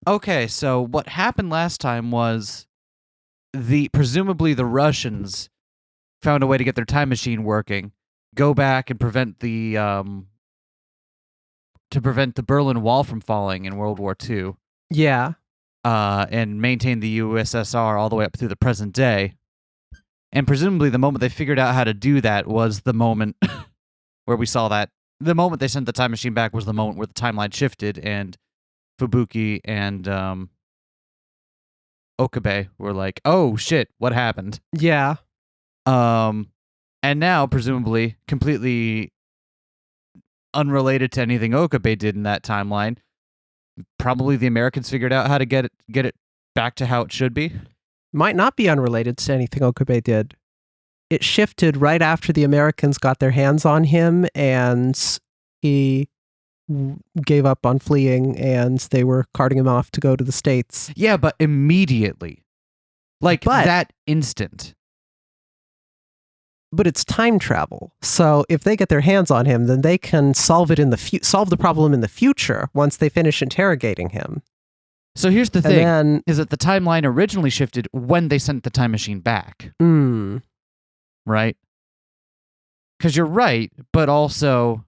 Okay, so what happened last time was presumably the Russians found a way to get their time machine working, go back and prevent the Berlin Wall from falling in World War II. Yeah. And maintain the USSR all the way up through the present day. And presumably the moment they figured out how to do that was the moment where we saw that. The moment they sent the time machine back was the moment where the timeline shifted and Fubuki and Okabe were like, oh shit, what happened? Yeah. And now, presumably, completely unrelated to anything Okabe did in that timeline, probably the Americans figured out how to get it back to how it should be. Might not be unrelated to anything Okabe did. It shifted right after the Americans got their hands on him, and he gave up on fleeing, and they were carting him off to go to the States. Yeah, but immediately. That instant. But it's time travel. So if they get their hands on him, then they can solve it solve the problem in the future once they finish interrogating him. So here's the thing, is that the timeline originally shifted when they sent the time machine back. Right? Because you're right, but also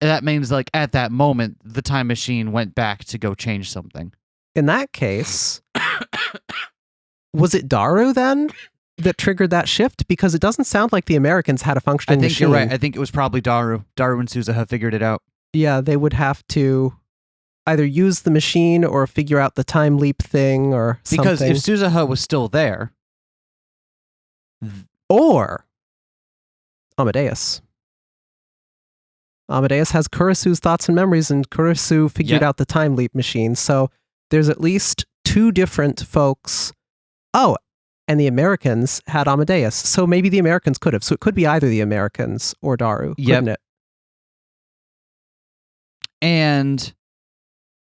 that means like at that moment, the time machine went back to go change something. In that case, was it Daru then that triggered that shift? Because it doesn't sound like the Americans had a functioning machine. I think you're right. I think it was probably Daru. Daru and Suzuha have figured it out. Yeah, they would have to either use the machine or figure out the time leap thing or something. Because if Suzuha was still there... Or Amadeus. Amadeus has Kurisu's thoughts and memories, and Kurisu figured out the time leap machine. So there's at least two different folks. Oh, and the Americans had Amadeus. So maybe the Americans could have. So it could be either the Americans or Daru, couldn't it? And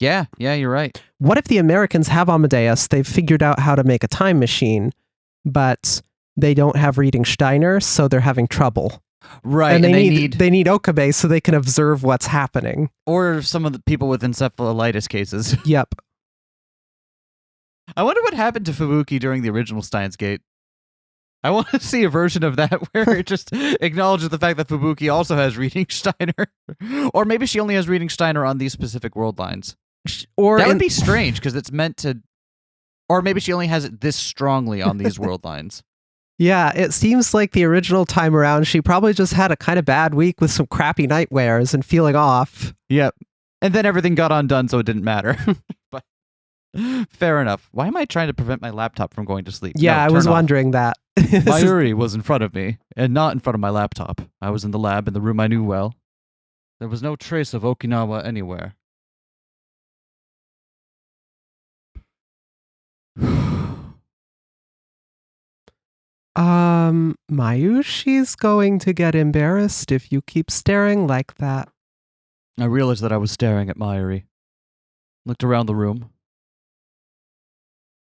yeah, you're right. What if the Americans have Amadeus? They've figured out how to make a time machine, but they don't have reading Steiner, so they're having trouble. Right, and they need Okabe so they can observe what's happening. Or some of the people with encephalitis cases. Yep. I wonder what happened to Fubuki during the original Steins Gate. I want to see a version of that where it just acknowledges the fact that Fubuki also has reading Steiner. Or maybe she only has reading Steiner on these specific world lines. Or that would be strange because it's meant to... Or maybe she only has it this strongly on these world lines. Yeah, it seems like the original time around, she probably just had a kind of bad week with some crappy nightmares and feeling off. Yep. And then everything got undone, so it didn't matter. But fair enough. Why am I trying to prevent my laptop from going to sleep? Yeah, I was wondering that. Mayuri was in front of me, and not in front of my laptop. I was in the lab in the room I knew well. There was no trace of Okinawa anywhere. Mayushi's going to get embarrassed if you keep staring like that. I realized that I was staring at Mayuri. Looked around the room.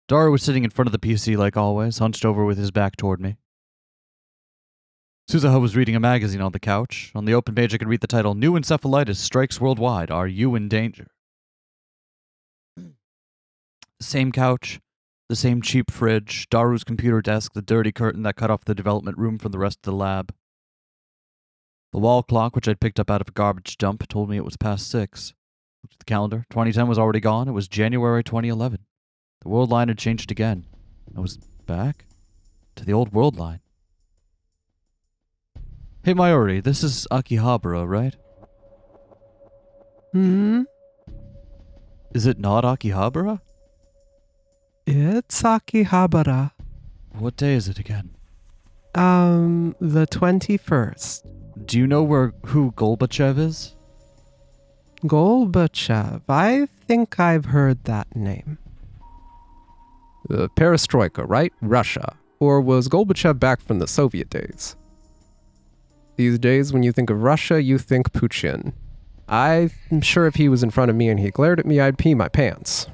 Daru was sitting in front of the PC like always, hunched over with his back toward me. Suzuha was reading a magazine on the couch. On the open page I could read the title, New Encephalitis Strikes Worldwide. Are You in Danger? The same couch. The same cheap fridge, Daru's computer desk, the dirty curtain that cut off the development room from the rest of the lab. The wall clock, which I'd picked up out of a garbage dump, told me it was past 6. Looked at the calendar. 2010 was already gone. It was January 2011. The world line had changed again. I was back to the old world line. Hey, Mayuri, this is Akihabara, right? Is it not Akihabara? It's Akihabara. What day is it again? The 21st. Do you know who Gorbachev is? Gorbachev. I think I've heard that name. Perestroika, right? Russia. Or was Gorbachev back from the Soviet days? These days, when you think of Russia, you think Putin. I'm sure if he was in front of me and he glared at me, I'd pee my pants.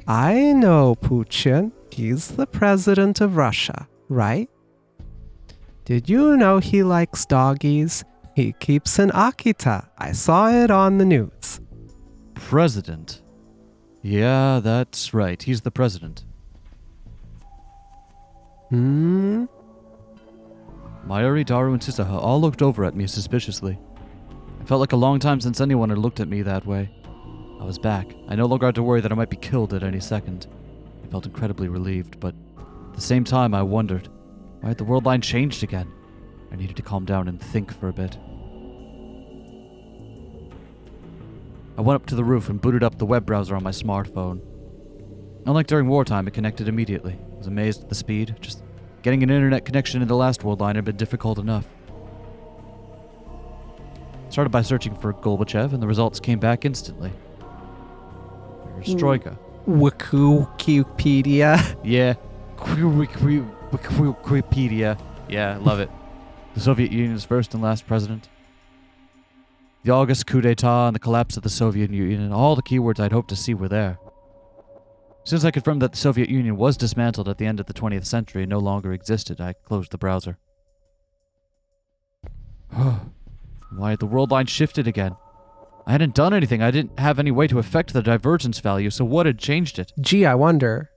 I know Putin. He's the president of Russia, right? Did you know he likes doggies? He keeps an Akita. I saw it on the news. President Yeah, that's right. He's the president. Hmm? Mayuri, Daru, and Susaha all looked over at me suspiciously. It felt like a long time since anyone had looked at me that way. I was back. I no longer had to worry that I might be killed at any second. I felt incredibly relieved, but at the same time I wondered, why had the worldline changed again? I needed to calm down and think for a bit. I went up to the roof and booted up the web browser on my smartphone. Unlike during wartime, it connected immediately. I was amazed at the speed. Just getting an internet connection in the last worldline had been difficult enough. Started by searching for Gorbachev, and the results came back instantly. Perestroika. Wikipedia. Yeah. Wikipedia. Yeah, love it. The Soviet Union's first and last president. The August coup d'etat and the collapse of the Soviet Union, and all the keywords I'd hoped to see were there. Since I confirmed that the Soviet Union was dismantled at the end of the 20th century and no longer existed, I closed the browser. Why had the world line shifted again? I hadn't done anything. I didn't have any way to affect the divergence value, so what had changed it? Gee, I wonder.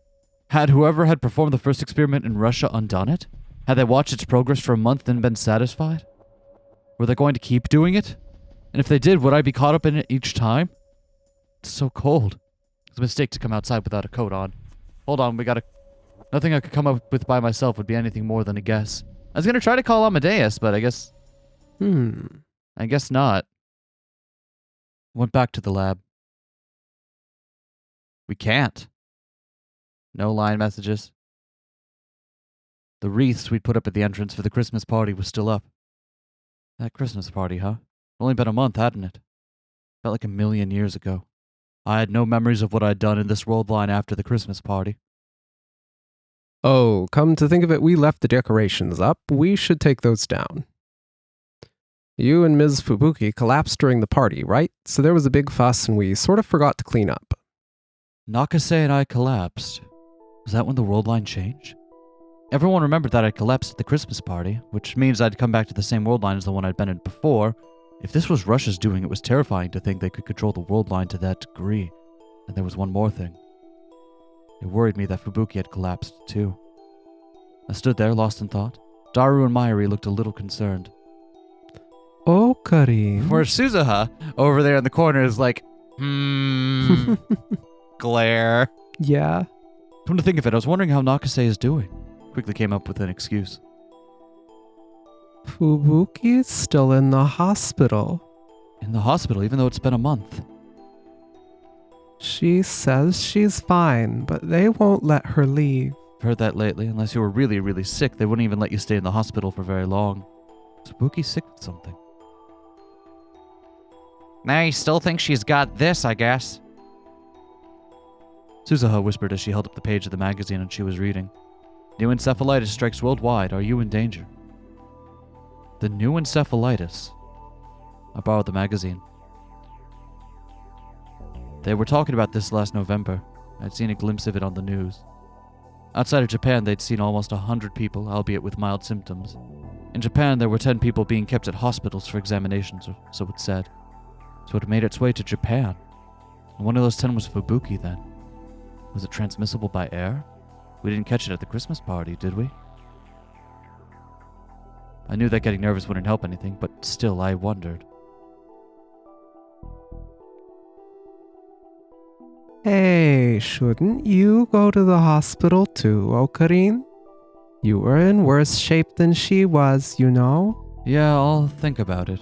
Had whoever had performed the first experiment in Russia undone it? Had they watched its progress for a month and been satisfied? Were they going to keep doing it? And if they did, would I be caught up in it each time? It's so cold. It's a mistake to come outside without a coat on. Hold on, nothing I could come up with by myself would be anything more than a guess. I was gonna try to call Amadeus, but I guess not. Went back to the lab. We can't. No line messages. The wreaths we'd put up at the entrance for the Christmas party was still up. That Christmas party, huh? Only been a month, hadn't it? Felt like a million years ago. I had no memories of what I'd done in this world line after the Christmas party. Oh, come to think of it, we left the decorations up. We should take those down. You and Ms. Fubuki collapsed during the party, right? So there was a big fuss and we sort of forgot to clean up. Nakase and I collapsed. Was that when the world line changed? Everyone remembered that I'd collapsed at the Christmas party, which means I'd come back to the same world line as the one I'd been in before. If this was Russia's doing, it was terrifying to think they could control the world line to that degree. And there was one more thing. It worried me that Fubuki had collapsed, too. I stood there, lost in thought. Daru and Mayuri looked a little concerned. Oh, Karim. Where Susaha, over there in the corner, is like, glare. Yeah. Come to think of it, I was wondering how Nakase is doing. Quickly came up with an excuse. Fubuki is still in the hospital. In the hospital, even though it's been a month. She says she's fine, but they won't let her leave. I've heard that lately. Unless you were really, really sick, they wouldn't even let you stay in the hospital for very long. Is Fubuki sick with something? I still think she's got this, I guess. Susaha whispered as she held up the page of the magazine and she was reading. New encephalitis strikes worldwide. Are you in danger? The new encephalitis. I borrowed the magazine. They were talking about this last November. I'd seen a glimpse of it on the news. Outside of Japan, they'd seen almost 100 people, albeit with mild symptoms. In Japan, there were 10 people being kept at hospitals for examinations, or so it said. So it made its way to Japan. And one of those 10 was Fubuki then. Was it transmissible by air? We didn't catch it at the Christmas party, did we? I knew that getting nervous wouldn't help anything, but still I wondered. Hey, shouldn't you go to the hospital too, Okarin? You were in worse shape than she was, you know? Yeah, I'll think about it.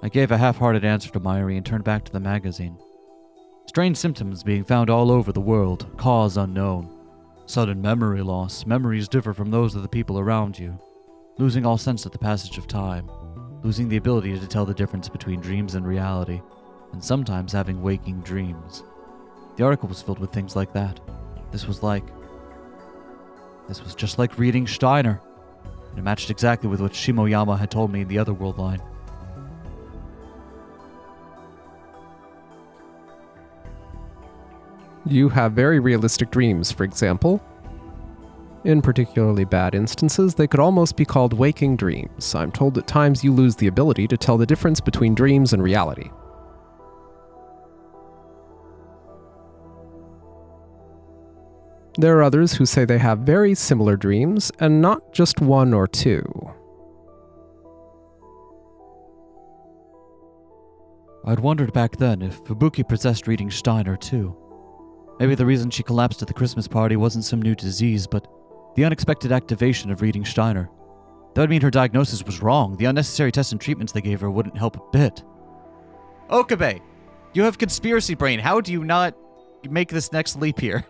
I gave a half-hearted answer to Mayuri and turned back to the magazine. Strange symptoms being found all over the world, cause unknown. Sudden memory loss. Memories differ from those of the people around you. Losing all sense of the passage of time. Losing the ability to tell the difference between dreams and reality. And sometimes having waking dreams. The article was filled with things like that. This was just like reading Steiner. And it matched exactly with what Shimoyama had told me in the other world line. You have very realistic dreams, for example. In particularly bad instances, they could almost be called waking dreams. I'm told at times you lose the ability to tell the difference between dreams and reality. There are others who say they have very similar dreams, and not just one or two. I'd wondered back then if Fubuki possessed reading Steiner too. Maybe the reason she collapsed at the Christmas party wasn't some new disease, but the unexpected activation of reading Steiner. That would mean her diagnosis was wrong. The unnecessary tests and treatments they gave her wouldn't help a bit. Okabe, you have conspiracy brain. How do you not make this next leap here?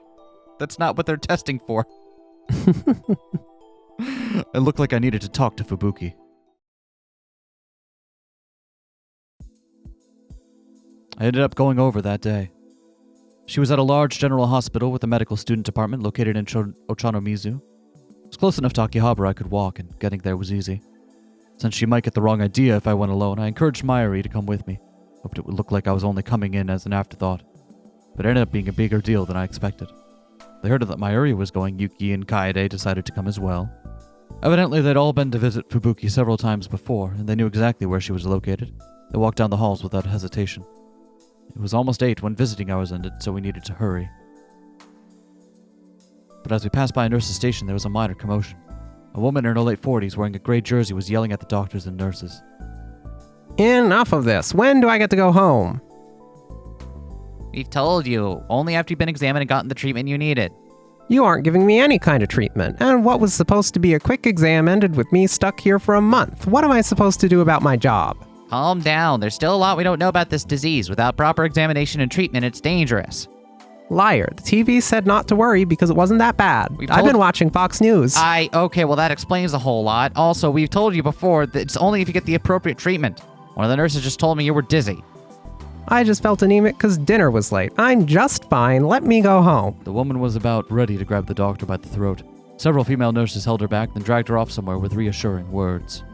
That's not what they're testing for. It looked like I needed to talk to Fubuki. I ended up going over that day. She was at a large general hospital with a medical student department located in Ochanomizu. It was close enough to Akihabara I could walk, and getting there was easy. Since she might get the wrong idea if I went alone, I encouraged Mayuri to come with me. Hoped it would look like I was only coming in as an afterthought. But it ended up being a bigger deal than I expected. They heard that Mayuri was going, Yuki and Kaede decided to come as well. Evidently, they'd all been to visit Fubuki several times before, and they knew exactly where she was located. They walked down the halls without hesitation. It was almost 8 when visiting hours ended, so we needed to hurry. But as we passed by a nurse's station, there was a minor commotion. A woman in her late 40s wearing a gray jersey was yelling at the doctors and nurses. Enough of this. When do I get to go home? We've told you. Only after you've been examined and gotten the treatment you needed. You aren't giving me any kind of treatment, and what was supposed to be a quick exam ended with me stuck here for a month. What am I supposed to do about my job? Calm down. There's still a lot we don't know about this disease. Without proper examination and treatment, it's dangerous. Liar. The TV said not to worry because it wasn't that bad. I've been watching Fox News. Okay, well that explains a whole lot. Also, we've told you before that it's only if you get the appropriate treatment. One of the nurses just told me you were dizzy. I just felt anemic because dinner was late. I'm just fine. Let me go home. The woman was about ready to grab the doctor by the throat. Several female nurses held her back, then dragged her off somewhere with reassuring words.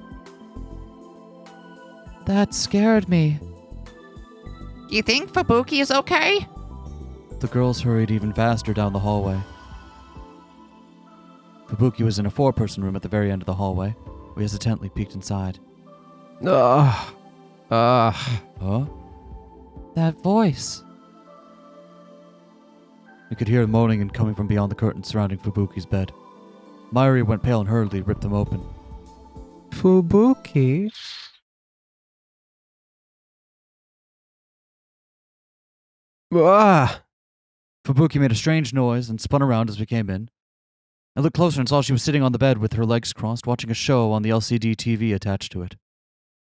That scared me. You think Fubuki is okay? The girls hurried even faster down the hallway. Fubuki was in a 4-person room at the very end of the hallway. We hesitantly peeked inside. Huh? That voice. We could hear moaning and coming from beyond the curtains surrounding Fubuki's bed. Mayuri went pale and hurriedly ripped them open. Fubuki? Ugh. Fubuki made a strange noise and spun around as we came in. I looked closer and saw she was sitting on the bed with her legs crossed, watching a show on the LCD TV attached to it.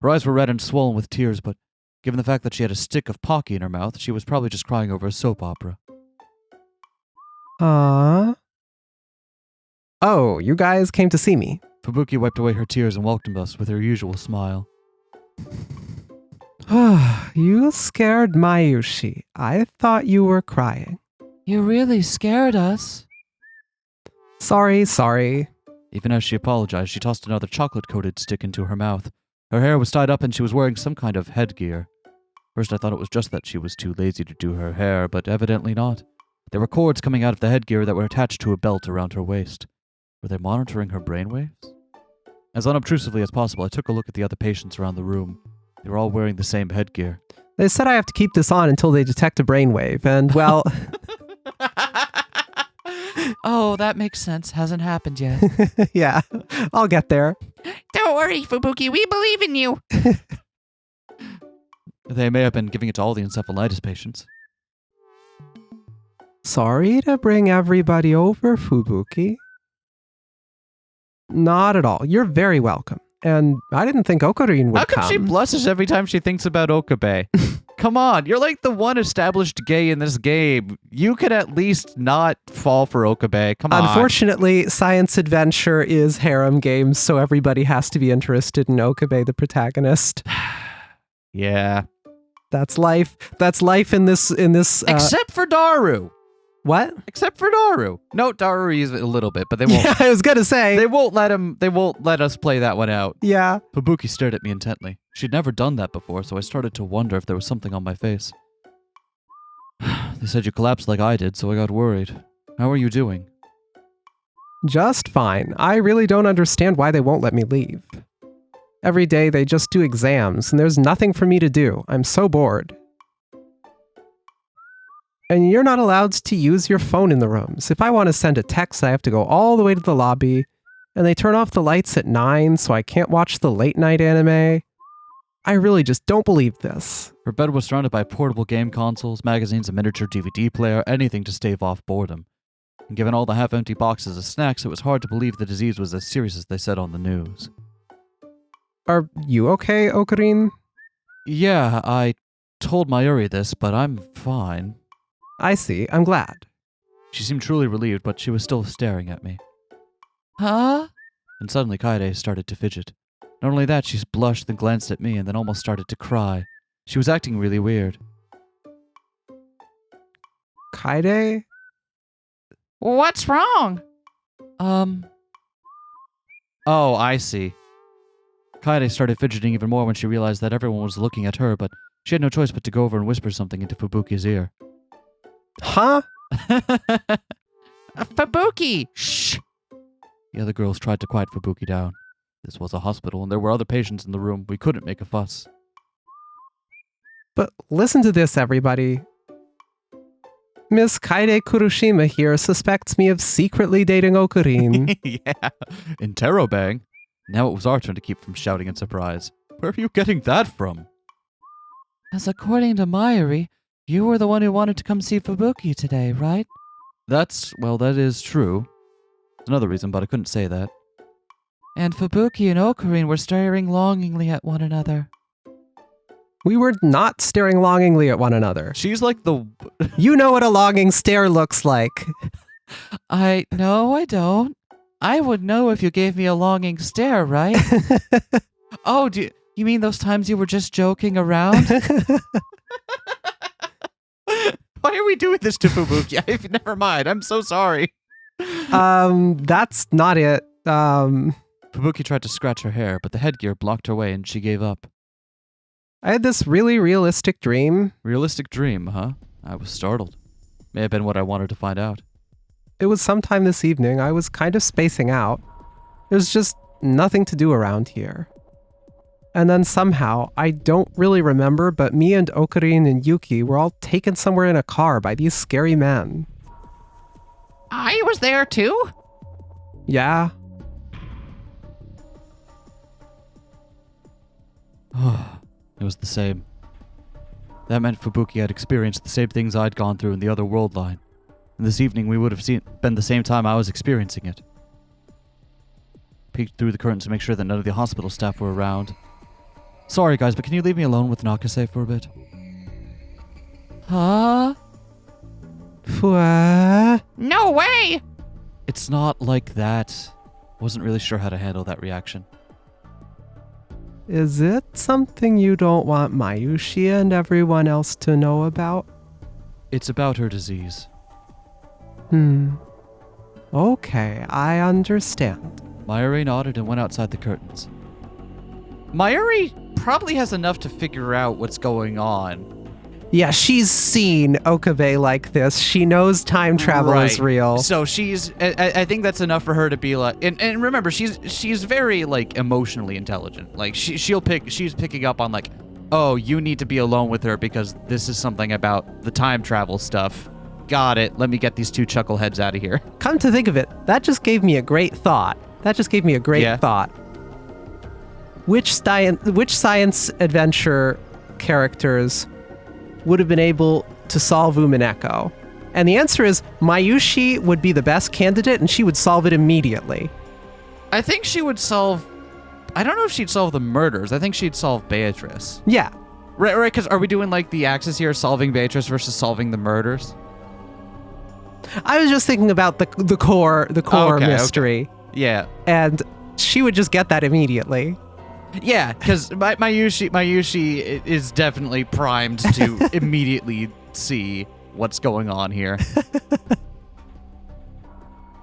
Her eyes were red and swollen with tears, but given the fact that she had a stick of Pocky in her mouth, she was probably just crying over a soap opera. Oh, you guys came to see me. Fubuki wiped away her tears and welcomed us with her usual smile. You scared Mayushi. I thought you were crying. You really scared us. Sorry. Even as she apologized, she tossed another chocolate-coated stick into her mouth. Her hair was tied up and she was wearing some kind of headgear. First I thought it was just that she was too lazy to do her hair, but evidently not. There were cords coming out of the headgear that were attached to a belt around her waist. Were they monitoring her brainwaves? As unobtrusively as possible, I took a look at the other patients around the room. They were all wearing the same headgear. They said I have to keep this on until they detect a brainwave, and well... Oh, that makes sense. Hasn't happened yet. Yeah, I'll get there. Don't worry, Fubuki. We believe in you. They may have been giving it to all the encephalitis patients. Sorry to bring everybody over, Fubuki. Not at all. You're very welcome. And I didn't think Okarin would How come she blushes every time she thinks about Okabe? Come on, you're like the one established gay in this game. You could at least not fall for Okabe. Come on. Unfortunately, Science Adventure is harem games, so everybody has to be interested in Okabe, the protagonist. Yeah. That's life. That's life in this. Except for Daru. What? Except for Daru. No, Daru is a little bit, but they won't. Yeah, I was gonna say They won't let us play that one out. Yeah. Fubuki stared at me intently. She'd never done that before, so I started to wonder if there was something on my face. They said you collapsed like I did, so I got worried. How are you doing? Just fine. I really don't understand why they won't let me leave. Every day they just do exams, and there's nothing for me to do. I'm so bored. And you're not allowed to use your phone in the rooms. If I want to send a text, I have to go all the way to the lobby, and they turn off the lights at 9, so I can't watch the late night anime. I really just don't believe this. Her bed was surrounded by portable game consoles, magazines, a miniature DVD player, anything to stave off boredom. And given all the half-empty boxes of snacks, it was hard to believe the disease was as serious as they said on the news. Are you okay, Okarin? Yeah, I told Mayuri this, but I'm fine. I see. I'm glad. She seemed truly relieved, but she was still staring at me. Huh? And suddenly Kaede started to fidget. Not only that, she blushed, then glanced at me, and then almost started to cry. She was acting really weird. Kaede? What's wrong? Oh, I see. Kaede started fidgeting even more when she realized that everyone was looking at her, but she had no choice but to go over and whisper something into Fubuki's ear. Huh? Fubuki! Shh! The other girls tried to quiet Fubuki down. This was a hospital, and there were other patients in the room. We couldn't make a fuss. But listen to this, everybody. Miss Kaede Kurushima here suspects me of secretly dating Okarin. Yeah, interrobang. Now it was our turn to keep from shouting in surprise. Where are you getting that from? As according to Mayuri, you were the one who wanted to come see Fubuki today, right? That is true. Another reason, but I couldn't say that. And Fubuki and Okarin were staring longingly at one another. We were not staring longingly at one another. She's like the... You know what a longing stare looks like. No, I don't. I would know if you gave me a longing stare, right? Oh, you mean those times you were just joking around? Why are we doing this to Fubuki? Never mind. I'm so sorry. That's not it. Fubuki tried to scratch her hair, but the headgear blocked her way and she gave up. I had this really realistic dream. Realistic dream, huh? I was startled. May have been what I wanted to find out. It was sometime this evening. I was kind of spacing out. There's just nothing to do around here. And then somehow, I don't really remember, but me and Okarin and Yuki were all taken somewhere in a car by these scary men. I was there too? Yeah. It was the same. That meant Fubuki had experienced the same things I'd gone through in the other world line. And this evening we would have been the same time I was experiencing it. Peeked through the curtains to make sure that none of the hospital staff were around. Sorry guys, but can you leave me alone with Nakase for a bit? Huh? What? No way! It's not like that. Wasn't really sure how to handle that reaction. Is it something you don't want Mayushi and everyone else to know about? It's about her disease. Okay, I understand. Mayuri nodded and went outside the curtains. Mayuri probably has enough to figure out what's going on. Yeah, she's seen Okabe like this. She knows time travel is real. So I think that's enough for her to be like, and remember, she's very like emotionally intelligent. Like she's picking up on like, oh, you need to be alone with her because this is something about the time travel stuff. Got it. Let me get these two chuckleheads out of here. Come to think of it, that just gave me a great thought. Thought. Which science adventure characters would have been able to solve Umineko? And the answer is Mayushi would be the best candidate and she would solve it immediately. I think she would solve. I don't know if she'd solve the murders. I think she'd solve Beatrice. Yeah. Right. Because are we doing like the axis here, solving Beatrice versus solving the murders? I was just thinking about the core mystery. Okay. Yeah. And she would just get that immediately. Yeah, because Mayushi is definitely primed to immediately see what's going on here.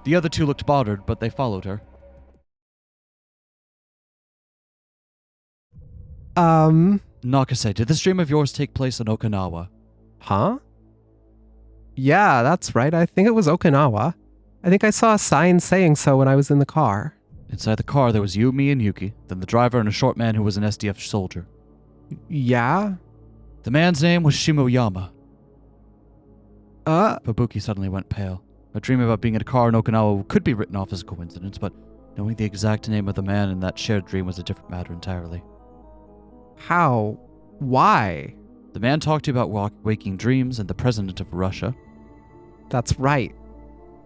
The other two looked bothered, but they followed her. Nakase, did this dream of yours take place in Okinawa? Huh? Yeah, that's right. I think it was Okinawa. I think I saw a sign saying so when I was in the car. Inside the car, there was you, me, and Yuki, then the driver and a short man who was an SDF soldier. Yeah? The man's name was Shimoyama. Fubuki suddenly went pale. A dream about being in a car in Okinawa could be written off as a coincidence, but knowing the exact name of the man in that shared dream was a different matter entirely. How? Why? The man talked to you about waking dreams and the president of Russia. That's right.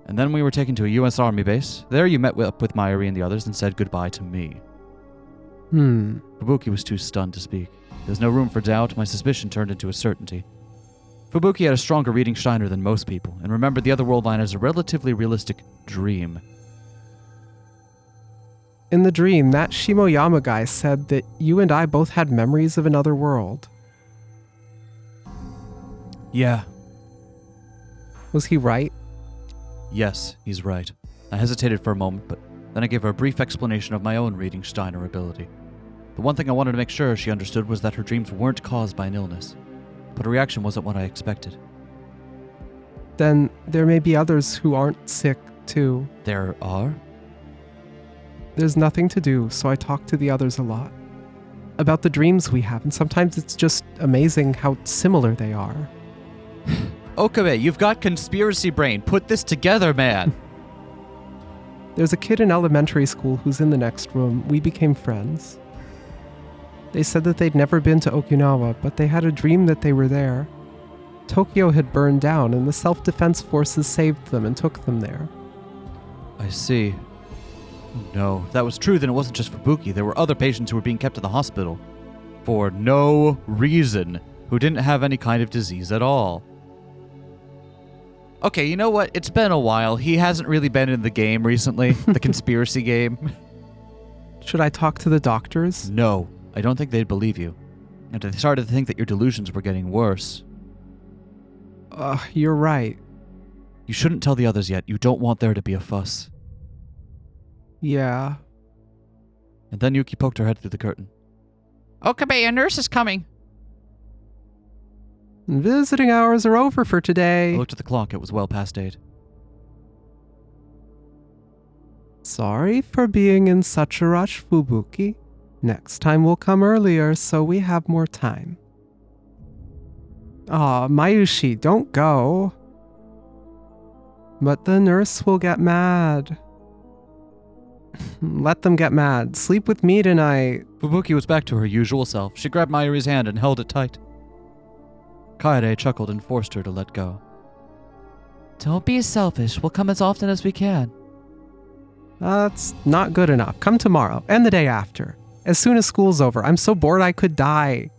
And then we were taken to a U.S. Army base. There you met up with Mayuri and the others and said goodbye to me. Fubuki was too stunned to speak. There was no room for doubt. My suspicion turned into a certainty. Fubuki had a stronger reading Steiner than most people, and remembered the other worldline as a relatively realistic dream. In the dream, that Shimoyama guy said that you and I both had memories of another world. Yeah. Was he right? Yes, he's right. I hesitated for a moment, but then I gave her a brief explanation of my own reading Steiner ability. The one thing I wanted to make sure she understood was that her dreams weren't caused by an illness, but her reaction wasn't what I expected. Then there may be others who aren't sick, too. There are? There's nothing to do, so I talk to the others a lot. About the dreams we have, and sometimes it's just amazing how similar they are. Okabe, you've got conspiracy brain. Put this together, man. There's a kid in elementary school who's in the next room. We became friends. They said that they'd never been to Okinawa, but they had a dream that they were there. Tokyo had burned down, and the self-defense forces saved them and took them there. I see. No, if that was true, then it wasn't just Fubuki. There were other patients who were being kept at the hospital for no reason, who didn't have any kind of disease at all. Okay, you know what? It's been a while. He hasn't really been in the game recently, the conspiracy game. Should I talk to the doctors? No, I don't think they'd believe you. And if they started to think that your delusions were getting worse. You're right. You shouldn't tell the others yet. You don't want there to be a fuss. Yeah. And then Yuki poked her head through the curtain. Okabe, a nurse is coming. Visiting hours are over for today. I looked at the clock. It was well past 8. Sorry for being in such a rush, Fubuki. Next time we'll come earlier so we have more time. Aw, Mayushi, don't go. But the nurse will get mad. Let them get mad. Sleep with me tonight. Fubuki was back to her usual self. She grabbed Mayuri's hand and held it tight. Kaede chuckled and forced her to let go. Don't be selfish. We'll come as often as we can. That's not good enough. Come tomorrow and the day after. As soon as school's over. I'm so bored I could die.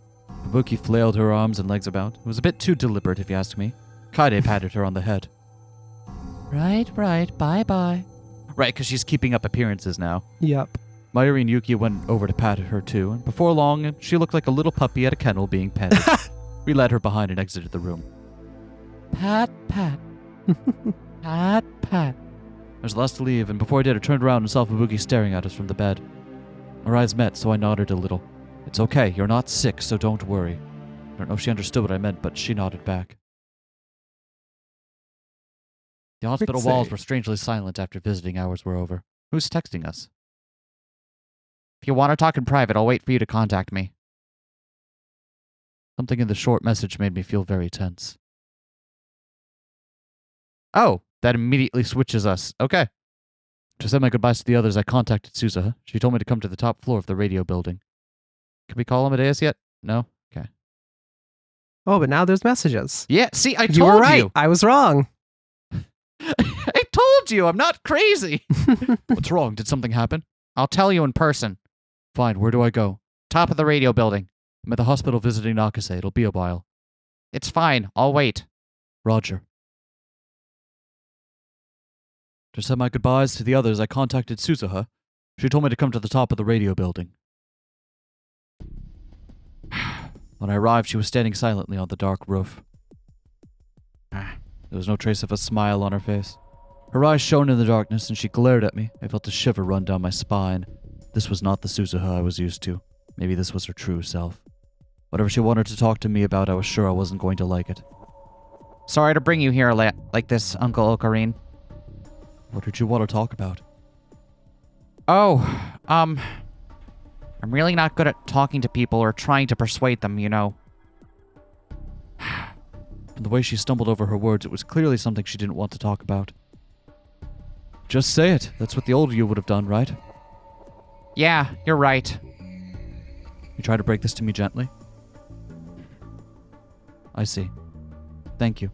Fubuki flailed her arms and legs about. It was a bit too deliberate, if you ask me. Kaede patted her on the head. Right. Bye-bye. Right, because she's keeping up appearances now. Yep. Mayuri and Yuki went over to pat her too, and before long, she looked like a little puppy at a kennel being petted. We led her behind and exited the room. Pat. Pat. I was the last to leave, and before I did, I turned around and saw Fubuki staring at us from the bed. Our eyes met, so I nodded a little. It's okay, you're not sick, so don't worry. I don't know if she understood what I meant, but she nodded back. The hospital walls were strangely silent after visiting hours were over. Who's texting us? If you want to talk in private, I'll wait for you to contact me. Something in the short message made me feel very tense. Oh, that immediately switches us. Okay. To say my goodbyes to the others, I contacted Suzuha. She told me to come to the top floor of the radio building. Can we call Amadeus yet? No? Okay. Oh, but now there's messages. Yeah, see, I told you. You were right. I was wrong. I told you, I'm not crazy. What's wrong? Did something happen? I'll tell you in person. Fine, where do I go? Top of the radio building. I'm at the hospital visiting Nakase. It'll be a while. It's fine. I'll wait. Roger. To say my goodbyes to the others, I contacted Suzuha. She told me to come to the top of the radio building. When I arrived, she was standing silently on the dark roof. There was no trace of a smile on her face. Her eyes shone in the darkness, and she glared at me. I felt a shiver run down my spine. This was not the Suzuha I was used to. Maybe this was her true self. Whatever she wanted to talk to me about, I was sure I wasn't going to like it. Sorry to bring you here like this, Uncle Ocarine. What did you want to talk about? Oh, I'm really not good at talking to people or trying to persuade them, you know. From the way she stumbled over her words, it was clearly something she didn't want to talk about. Just say it. That's what the old you would have done, right? Yeah, you're right. You try to break this to me gently? I see. Thank you.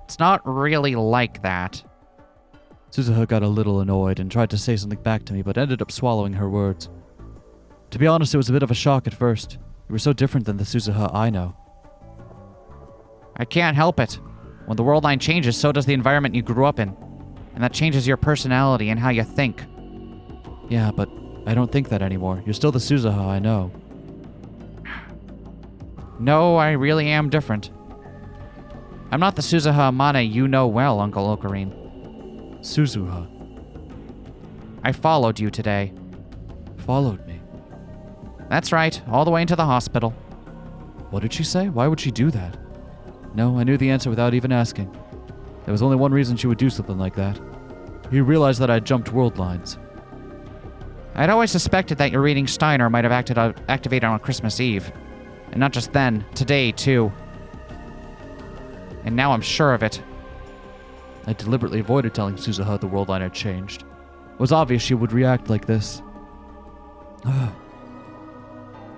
It's not really like that. Suzuha got a little annoyed and tried to say something back to me, but ended up swallowing her words. To be honest, it was a bit of a shock at first. You were so different than the Suzuha I know. I can't help it. When the world line changes, so does the environment you grew up in. And that changes your personality and how you think. Yeah, but I don't think that anymore. You're still the Suzuha I know. No, I really am different. I'm not the Suzuha Amane you know well, Uncle Ocarine. Suzuha. I followed you today. Followed me. That's right, all the way into the hospital. What did she say? Why would she do that? No, I knew the answer without even asking. There was only one reason she would do something like that. You realized that I'd jumped world lines. I'd always suspected that your reading Steiner might have activated on Christmas Eve. And not just then, today too. And now I'm sure of it. I deliberately avoided telling Suzuha the world line had changed. It was obvious she would react like this.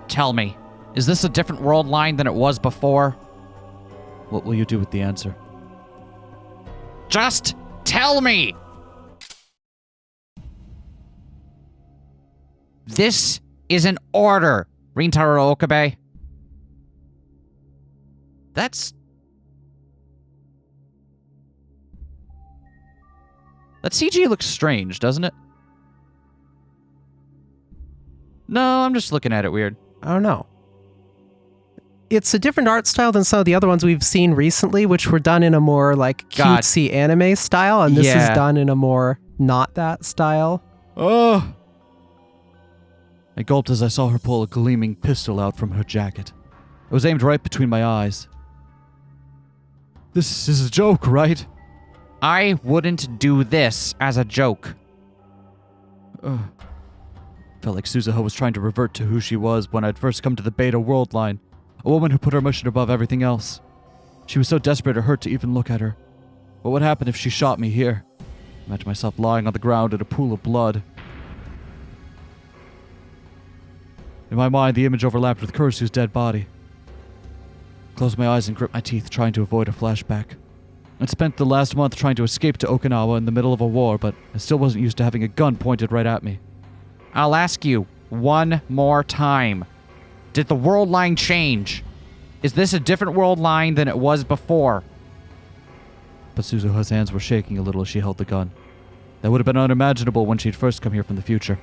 Tell me, is this a different world line than it was before? What will you do with the answer? Just tell me! This is an order, Rintaro Okabe. That CG looks strange, doesn't it? No, I'm just looking at it weird. I don't know. It's a different art style than some of the other ones we've seen recently, which were done in a more like cutesy anime style, and this is done in a more not that style. Oh! I gulped as I saw her pull a gleaming pistol out from her jacket. It was aimed right between my eyes. This is a joke, right? I wouldn't do this as a joke. Felt like Suzuha was trying to revert to who she was when I'd first come to the Beta world line. A woman who put her mission above everything else. She was so desperate it hurt to even look at her. What would happen if she shot me here? I imagined myself lying on the ground in a pool of blood. In my mind, the image overlapped with Kurisu's dead body. I closed my eyes and gripped my teeth, trying to avoid a flashback. I'd spent the last month trying to escape to Okinawa in the middle of a war, but I still wasn't used to having a gun pointed right at me. I'll ask you one more time. Did the world line change? Is this a different world line than it was before? But Suzuha's hands were shaking a little as she held the gun. That would have been unimaginable when she'd first come here from the future.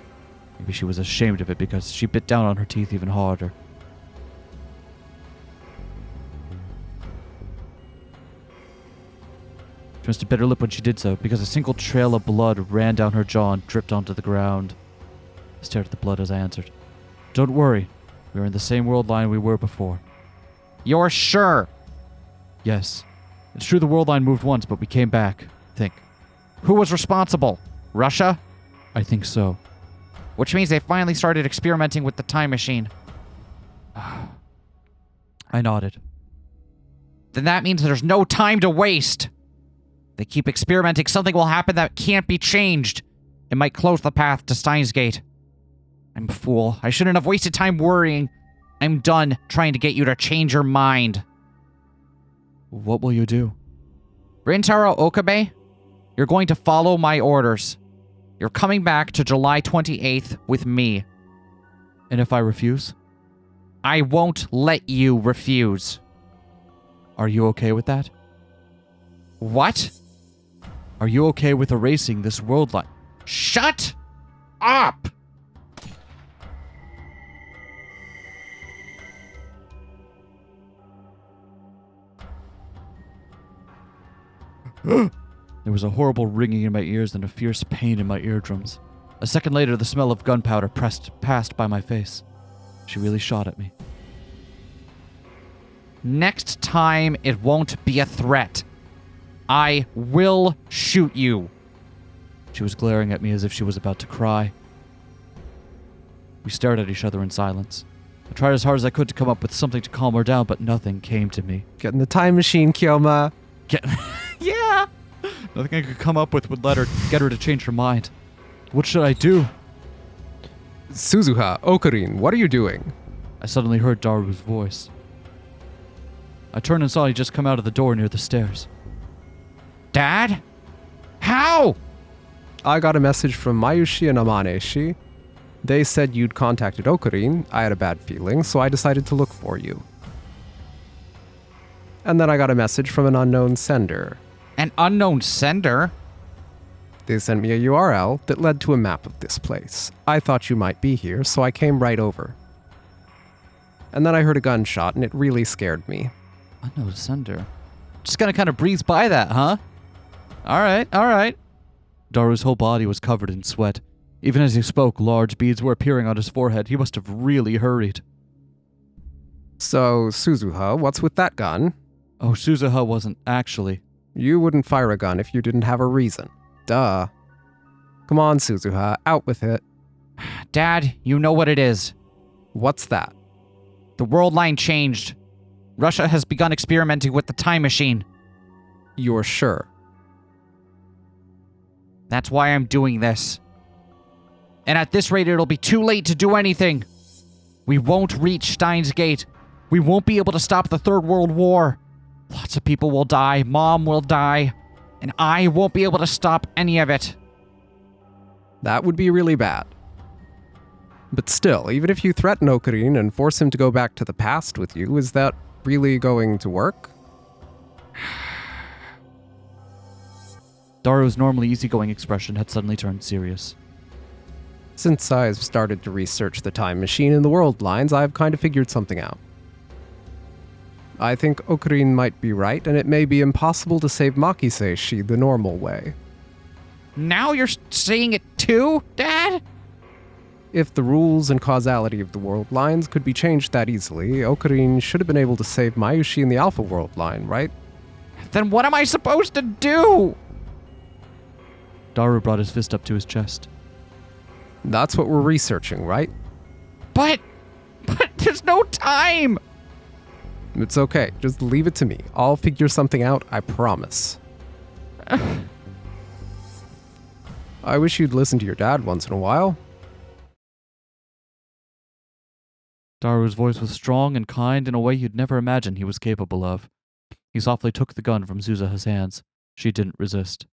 Maybe she was ashamed of it because she bit down on her teeth even harder. She must have bit her lip when she did so, because a single trail of blood ran down her jaw and dripped onto the ground. I stared at the blood as I answered. Don't worry. We are in the same world line we were before. You're sure? Yes. It's true the world line moved once, but we came back. Think. Who was responsible? Russia? I think so. Which means they finally started experimenting with the time machine. I nodded. Then that means there's no time to waste. They keep experimenting, something will happen that can't be changed. It might close the path to Steins Gate. I'm a fool. I shouldn't have wasted time worrying. I'm done trying to get you to change your mind. What will you do? Rintaro Okabe, you're going to follow my orders. You're coming back to July 28th with me. And if I refuse? I won't let you refuse. Are you okay with that? What? Are you okay with erasing this world line? Shut up! There was a horrible ringing in my ears and a fierce pain in my eardrums. A second later, the smell of gunpowder passed by my face. She really shot at me. Next time, it won't be a threat. I will shoot you. She was glaring at me as if she was about to cry. We stared at each other in silence. I tried as hard as I could to come up with something to calm her down, but nothing came to me. Get in the time machine, Kyoma. Yeah! Nothing I could come up with would get her to change her mind. What should I do? Suzuha, Okarin, what are you doing? I suddenly heard Daru's voice. I turned and saw he just come out of the door near the stairs. Dad? How? I got a message from Mayushi and Amaneshi. They said you'd contacted Okarin. I had a bad feeling, so I decided to look for you. And then I got a message from an unknown sender. An unknown sender? They sent me a URL that led to a map of this place. I thought you might be here, so I came right over. And then I heard a gunshot, and it really scared me. Unknown sender. Just gonna kind of breeze by that, huh? Alright. Daru's whole body was covered in sweat. Even as he spoke, large beads were appearing on his forehead. He must have really hurried. So, Suzuha, what's with that gun? Oh, Suzuha wasn't actually. You wouldn't fire a gun if you didn't have a reason. Duh. Come on, Suzuha, out with it. Dad, you know what it is. What's that? The world line changed. Russia has begun experimenting with the time machine. You're sure? That's why I'm doing this. And at this rate, it'll be too late to do anything. We won't reach Steins Gate. We won't be able to stop the Third World War. Lots of people will die. Mom will die. And I won't be able to stop any of it. That would be really bad. But still, even if you threaten Okarin and force him to go back to the past with you, is that really going to work? Daru's normally easygoing expression had suddenly turned serious. Since I've started to research the time machine and the world lines, I've kind of figured something out. I think Okarin might be right, and it may be impossible to save Makise the normal way. Now you're saying it too, Dad? If the rules and causality of the world lines could be changed that easily, Okarin should have been able to save Mayushi in the Alpha world line, right? Then what am I supposed to do? Daru brought his fist up to his chest. That's what we're researching, right? But there's no time. It's okay. Just leave it to me. I'll figure something out, I promise. I wish you'd listen to your dad once in a while. Daru's voice was strong and kind in a way you'd never imagine he was capable of. He softly took the gun from Suzuha's hands. She didn't resist.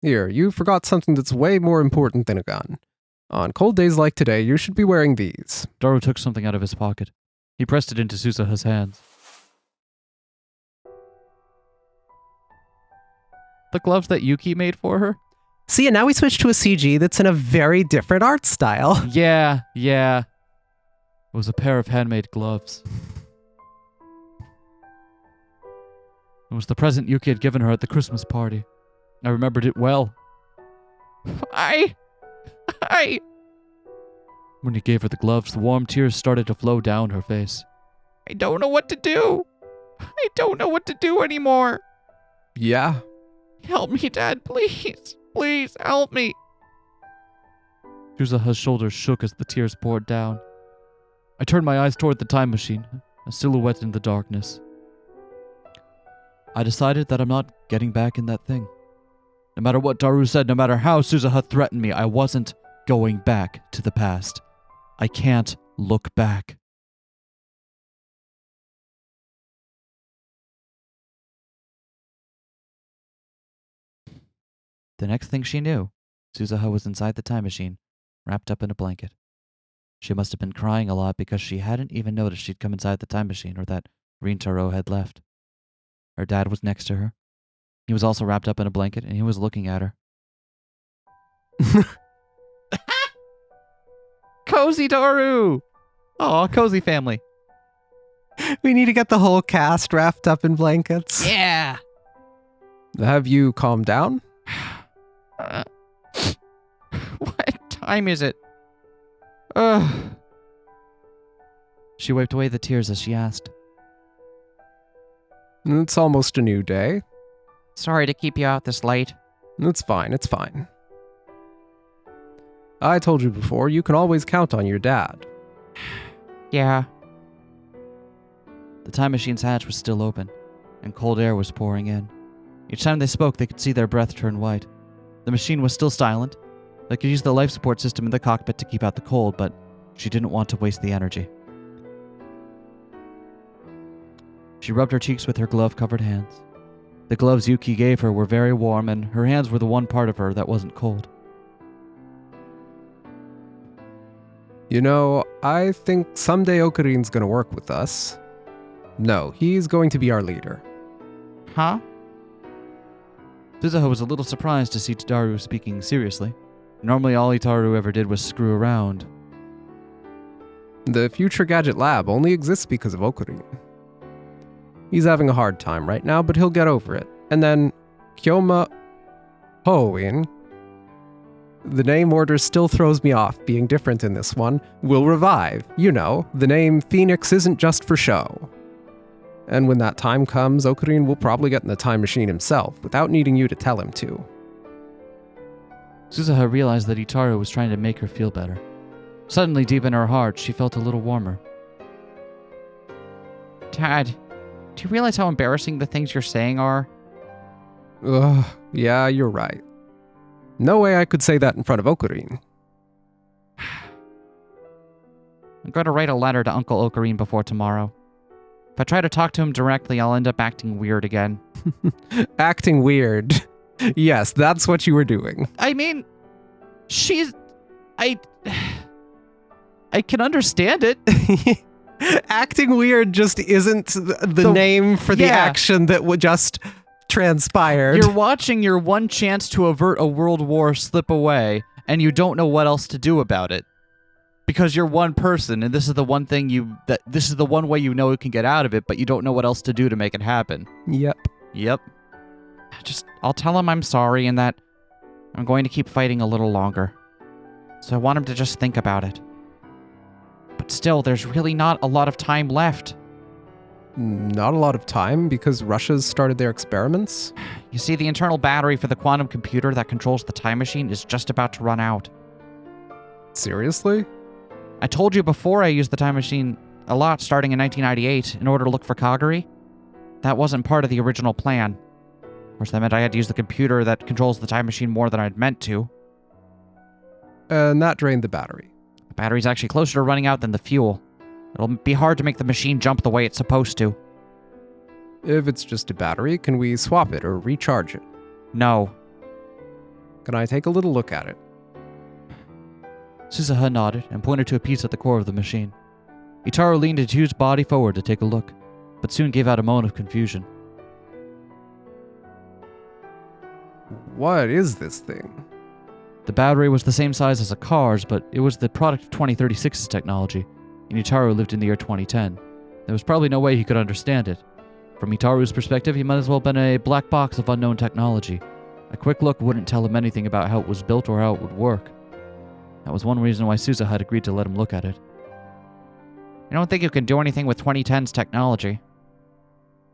Here, you forgot something that's way more important than a gun. On cold days like today, you should be wearing these. Daru took something out of his pocket. He pressed it into Suzuha's hands. The gloves that Yuki made for her? See, and now we switch to a CG that's in a very different art style. Yeah. It was a pair of handmade gloves. It was the present Yuki had given her at the Christmas party. I remembered it well. When he gave her the gloves, the warm tears started to flow down her face. I don't know what to do. I don't know what to do anymore. Yeah? Help me, Dad, please. Please, help me. Suzuha's shoulders shook as the tears poured down. I turned my eyes toward the time machine, a silhouette in the darkness. I decided that I'm not getting back in that thing. No matter what Daru said, no matter how Suzuha threatened me, I wasn't going back to the past. I can't look back. The next thing she knew, Suzuha was inside the time machine, wrapped up in a blanket. She must have been crying a lot because she hadn't even noticed she'd come inside the time machine or that Rintaro had left. Her dad was next to her. He was also wrapped up in a blanket, and he was looking at her. Cozy Daru! Aw, cozy family. We need to get the whole cast wrapped up in blankets. Yeah. Have you calmed down? What time is it? She wiped away the tears as she asked. It's almost a new day. Sorry to keep you out this late. It's fine, it's fine. I told you before, you can always count on your dad. Yeah, The time machine's hatch was still open, and cold air was pouring in. Each time they spoke, they could see their breath turn white. The machine was still silent. They could use the life support system in the cockpit to keep out the cold, but she didn't want to waste the energy. She rubbed her cheeks with her glove-covered hands. The gloves Yuki gave her were very warm, and her hands were the one part of her that wasn't cold. You know, I think someday Okarin's gonna work with us. No, he's going to be our leader. Huh? Suzuha was a little surprised to see Tadaru speaking seriously. Normally all Itaru ever did was screw around. The Future Gadget Lab only exists because of Okarin. He's having a hard time right now, but he'll get over it. And then, Kyoma Hoin, the name order still throws me off, being different in this one, will revive. You know, the name Phoenix isn't just for show. And when that time comes, Okarin will probably get in the time machine himself, without needing you to tell him to. Suzuha realized that Itaru was trying to make her feel better. Suddenly, deep in her heart, she felt a little warmer. Dad, do you realize how embarrassing the things you're saying are? Ugh, yeah, you're right. No way I could say that in front of Okarin. I'm going to write a letter to Uncle Okarin before tomorrow. If I try to talk to him directly, I'll end up acting weird again. Acting weird. Yes, that's what you were doing. I mean, I can understand it. Acting weird just isn't the name for the action that would just transpired. You're watching your one chance to avert a world war slip away, and you don't know what else to do about it. Because you're one person, and this is the one thing this is the one way you know you can get out of it, but you don't know what else to do to make it happen. Yep. I'll tell him I'm sorry and that I'm going to keep fighting a little longer. So I want him to just think about it. But still, there's really not a lot of time left. Not a lot of time, because Russia's started their experiments? You see, the internal battery for the quantum computer that controls the time machine is just about to run out. Seriously? I told you before I used the time machine a lot starting in 1998 in order to look for Kagari. That wasn't part of the original plan. Of course, that meant I had to use the computer that controls the time machine more than I'd meant to. And that drained the battery. The battery's actually closer to running out than the fuel. It'll be hard to make the machine jump the way it's supposed to. If it's just a battery, can we swap it or recharge it? No. Can I take a little look at it? Suzuha nodded and pointed to a piece at the core of the machine. Itaru leaned his huge body forward to take a look, but soon gave out a moan of confusion. What is this thing? The battery was the same size as a car's, but it was the product of 2036's technology, and Itaru lived in the year 2010. There was probably no way he could understand it. From Itaru's perspective, he might as well have been a black box of unknown technology. A quick look wouldn't tell him anything about how it was built or how it would work. That was one reason why Suzuha had agreed to let him look at it. I don't think you can do anything with 2010's technology.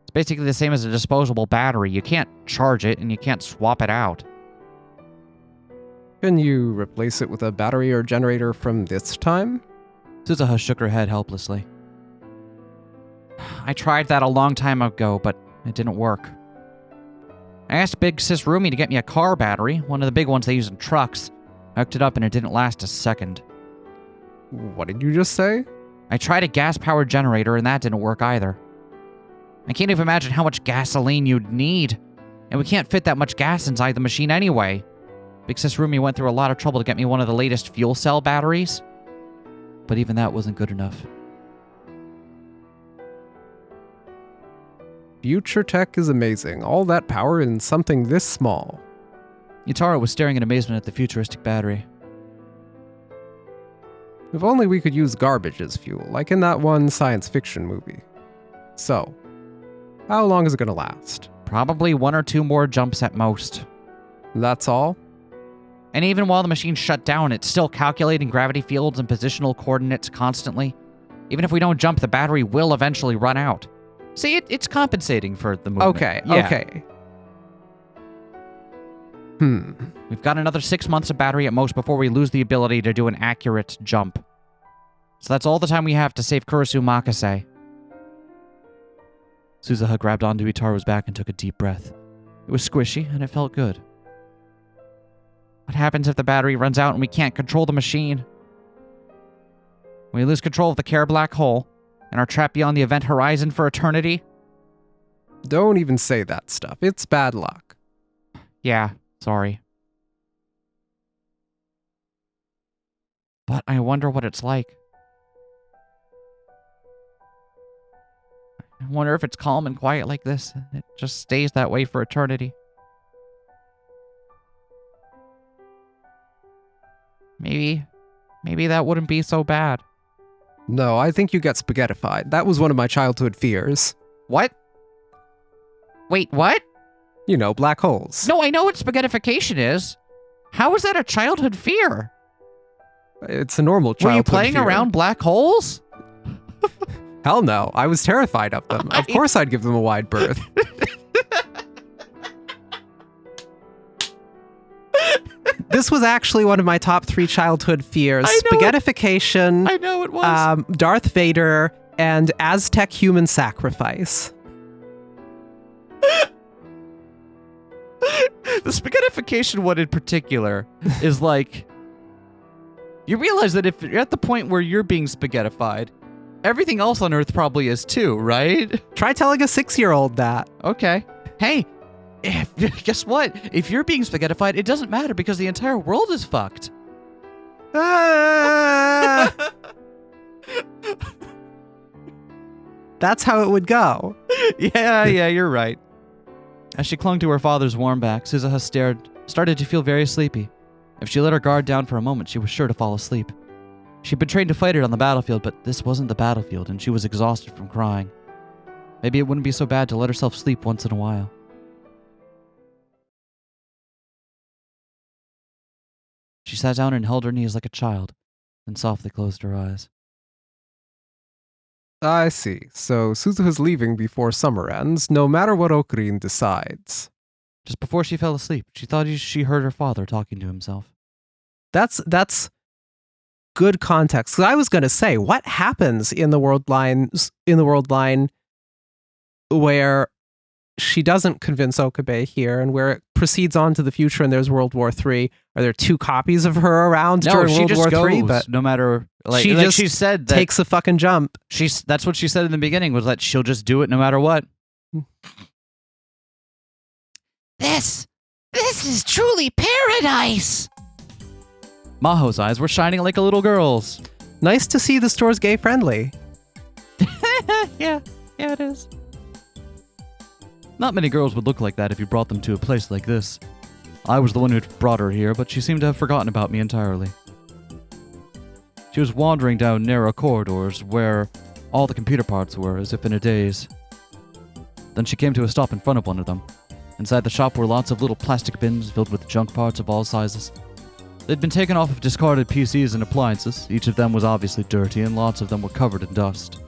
It's basically the same as a disposable battery. You can't charge it and you can't swap it out. Can you replace it with a battery or generator from this time? Suzuha shook her head helplessly. I tried that a long time ago, but it didn't work. I asked Big Sis Rumi to get me a car battery, one of the big ones they use in trucks. I hooked it up and it didn't last a second. What did you just say? I tried a gas-powered generator and that didn't work either. I can't even imagine how much gasoline you'd need. And we can't fit that much gas inside the machine anyway. Big Sis Rumi went through a lot of trouble to get me one of the latest fuel cell batteries. But even that wasn't good enough. Future tech is amazing. All that power in something this small. Itaru was staring in amazement at the futuristic battery. If only we could use garbage as fuel, like in that one science fiction movie. So, how long is it going to last? Probably 1 or 2 more jumps at most. That's all? And even while the machine's shut down, it's still calculating gravity fields and positional coordinates constantly. Even if we don't jump, the battery will eventually run out. See, it's compensating for the movement. Okay. We've got another 6 months of battery at most before we lose the ability to do an accurate jump. So that's all the time we have to save Kurisu Makise. Suzuha grabbed onto Itaro's back and took a deep breath. It was squishy, and it felt good. What happens if the battery runs out and we can't control the machine? We lose control of the Care black hole and are trapped beyond the event horizon for eternity? Don't even say that stuff. It's bad luck. Yeah, sorry. But I wonder what it's like. I wonder if it's calm and quiet like this. It just stays that way for eternity. Maybe that wouldn't be so bad. No, I think you get spaghettified. That was one of my childhood fears. What? Wait, what? You know, black holes. No, I know what spaghettification is. How is that a childhood fear? It's a normal Were childhood you playing fear. around black holes? Hell no. I was terrified of them. Of course I'd give them a wide berth. This was actually one of my top 3 childhood fears. I know Spaghettification, I know it was. Darth Vader, and Aztec human sacrifice. The spaghettification one in particular is like, you realize that if you're at the point where you're being spaghettified, everything else on Earth probably is too, right? Try telling a 6-year-old that. Okay. Hey, guess what? If you're being spaghettified, it doesn't matter because the entire world is fucked. That's how it would go. Yeah, you're right. As she clung to her father's warm back, Suzuha started to feel very sleepy. If she let her guard down for a moment, she was sure to fall asleep. She'd been trained to fight it on the battlefield, but this wasn't the battlefield, and she was exhausted from crying. Maybe it wouldn't be so bad to let herself sleep once in a while. She sat down and held her knees like a child, then softly closed her eyes. I see. So Suzuha's leaving before summer ends, no matter what Ocarine decides. Just before she fell asleep, she thought she heard her father talking to himself. That's good context. 'Cause I was going to say, what happens in the world line where she doesn't convince Okabe here, and where it proceeds on to the future and there's World War III? Are there 2 copies of her around during she World just War III? goes, But no matter, she just she said that takes a fucking jump. that's what she said in the beginning, was that she'll just do it no matter what. This is truly paradise! Maho's eyes were shining like a little girl's. Nice to see the store's gay friendly. Yeah, it is. Not many girls would look like that if you brought them to a place like this. I was the one who'd brought her here, but she seemed to have forgotten about me entirely. She was wandering down narrow corridors where all the computer parts were, as if in a daze. Then she came to a stop in front of one of them. Inside the shop were lots of little plastic bins filled with junk parts of all sizes. They'd been taken off of discarded PCs and appliances. Each of them was obviously dirty, and lots of them were covered in dust.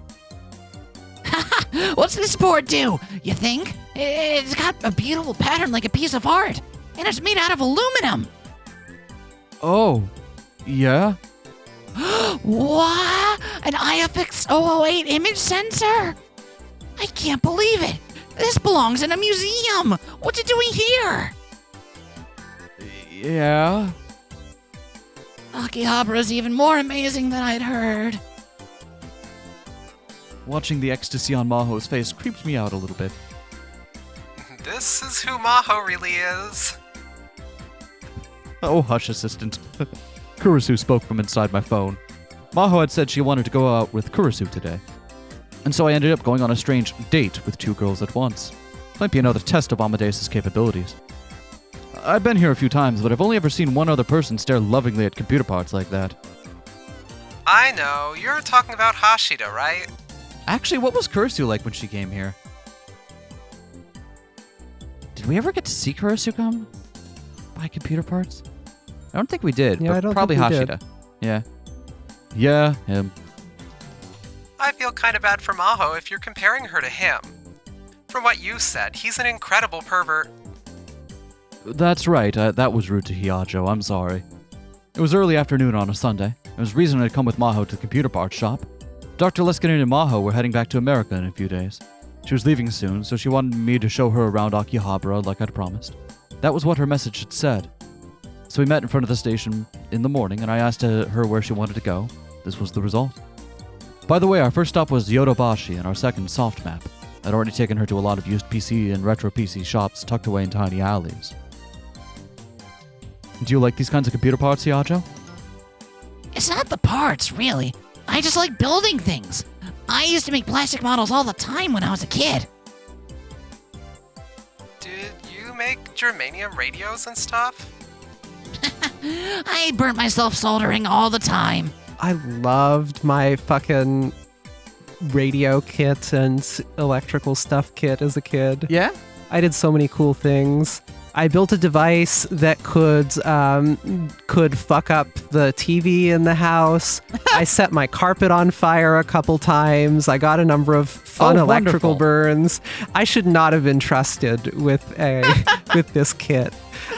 What's this board do, you think? It's got a beautiful pattern like a piece of art, and it's made out of aluminum. Oh, yeah? What? An IFX 008 image sensor? I can't believe it. This belongs in a museum. What's it doing here? Yeah? Akihabara is even more amazing than I'd heard. Watching the ecstasy on Maho's face creeped me out a little bit. This is who Maho really is. Oh, hush, assistant. Kurisu spoke from inside my phone. Maho had said she wanted to go out with Kurisu today. And so I ended up going on a strange date with 2 girls at once. Might be another test of Amadeus' capabilities. I've been here a few times, but I've only ever seen one other person stare lovingly at computer parts like that. I know. You're talking about Hashida, right? Actually, what was Kurisu like when she came here? Did we ever get to see Kurisu come? Buy computer parts? I don't think we did, Yeah, but I don't probably think we Hashida. Yeah. Yeah, him. I feel kind of bad for Maho if you're comparing her to him. From what you said, he's an incredible pervert. That's right, that was rude to Hiajo, I'm sorry. It was early afternoon on a Sunday. It was reason I'd come with Maho to the computer parts shop. Dr. Leskinen and Maho were heading back to America in a few days. She was leaving soon, so she wanted me to show her around Akihabara like I'd promised. That was what her message had said. So we met in front of the station in the morning, and I asked her where she wanted to go. This was the result. By the way, our first stop was Yodobashi, and our second, Soft Map. I'd already taken her to a lot of used PC and retro PC shops tucked away in tiny alleys. Do you like these kinds of computer parts, Yajo? It's not the parts, really. I just like building things. I used to make plastic models all the time when I was a kid. Did you make germanium radios and stuff? I burnt myself soldering all the time. I loved my fucking radio kit and electrical stuff kit as a kid. Yeah? I did so many cool things. I built a device that could fuck up the TV in the house. I set my carpet on fire a couple times. I got a number of fun electrical burns. I should not have been trusted with with this kit.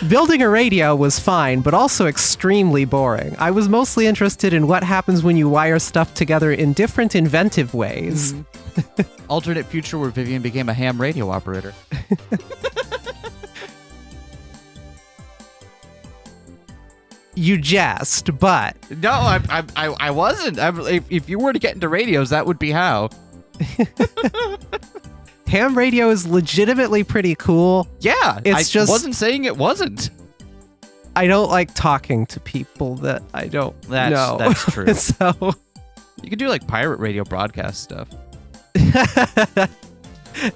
Building a radio was fine, but also extremely boring. I was mostly interested in what happens when you wire stuff together in different inventive ways. Alternate future where Vivian became a ham radio operator. You jest, but No, I wasn't. If you were to get into radios, that would be how. ham radio is legitimately pretty cool. Yeah, It's I just- wasn't saying it wasn't. I don't like talking to people that I don't know. That's true. So You could do like pirate radio broadcast stuff.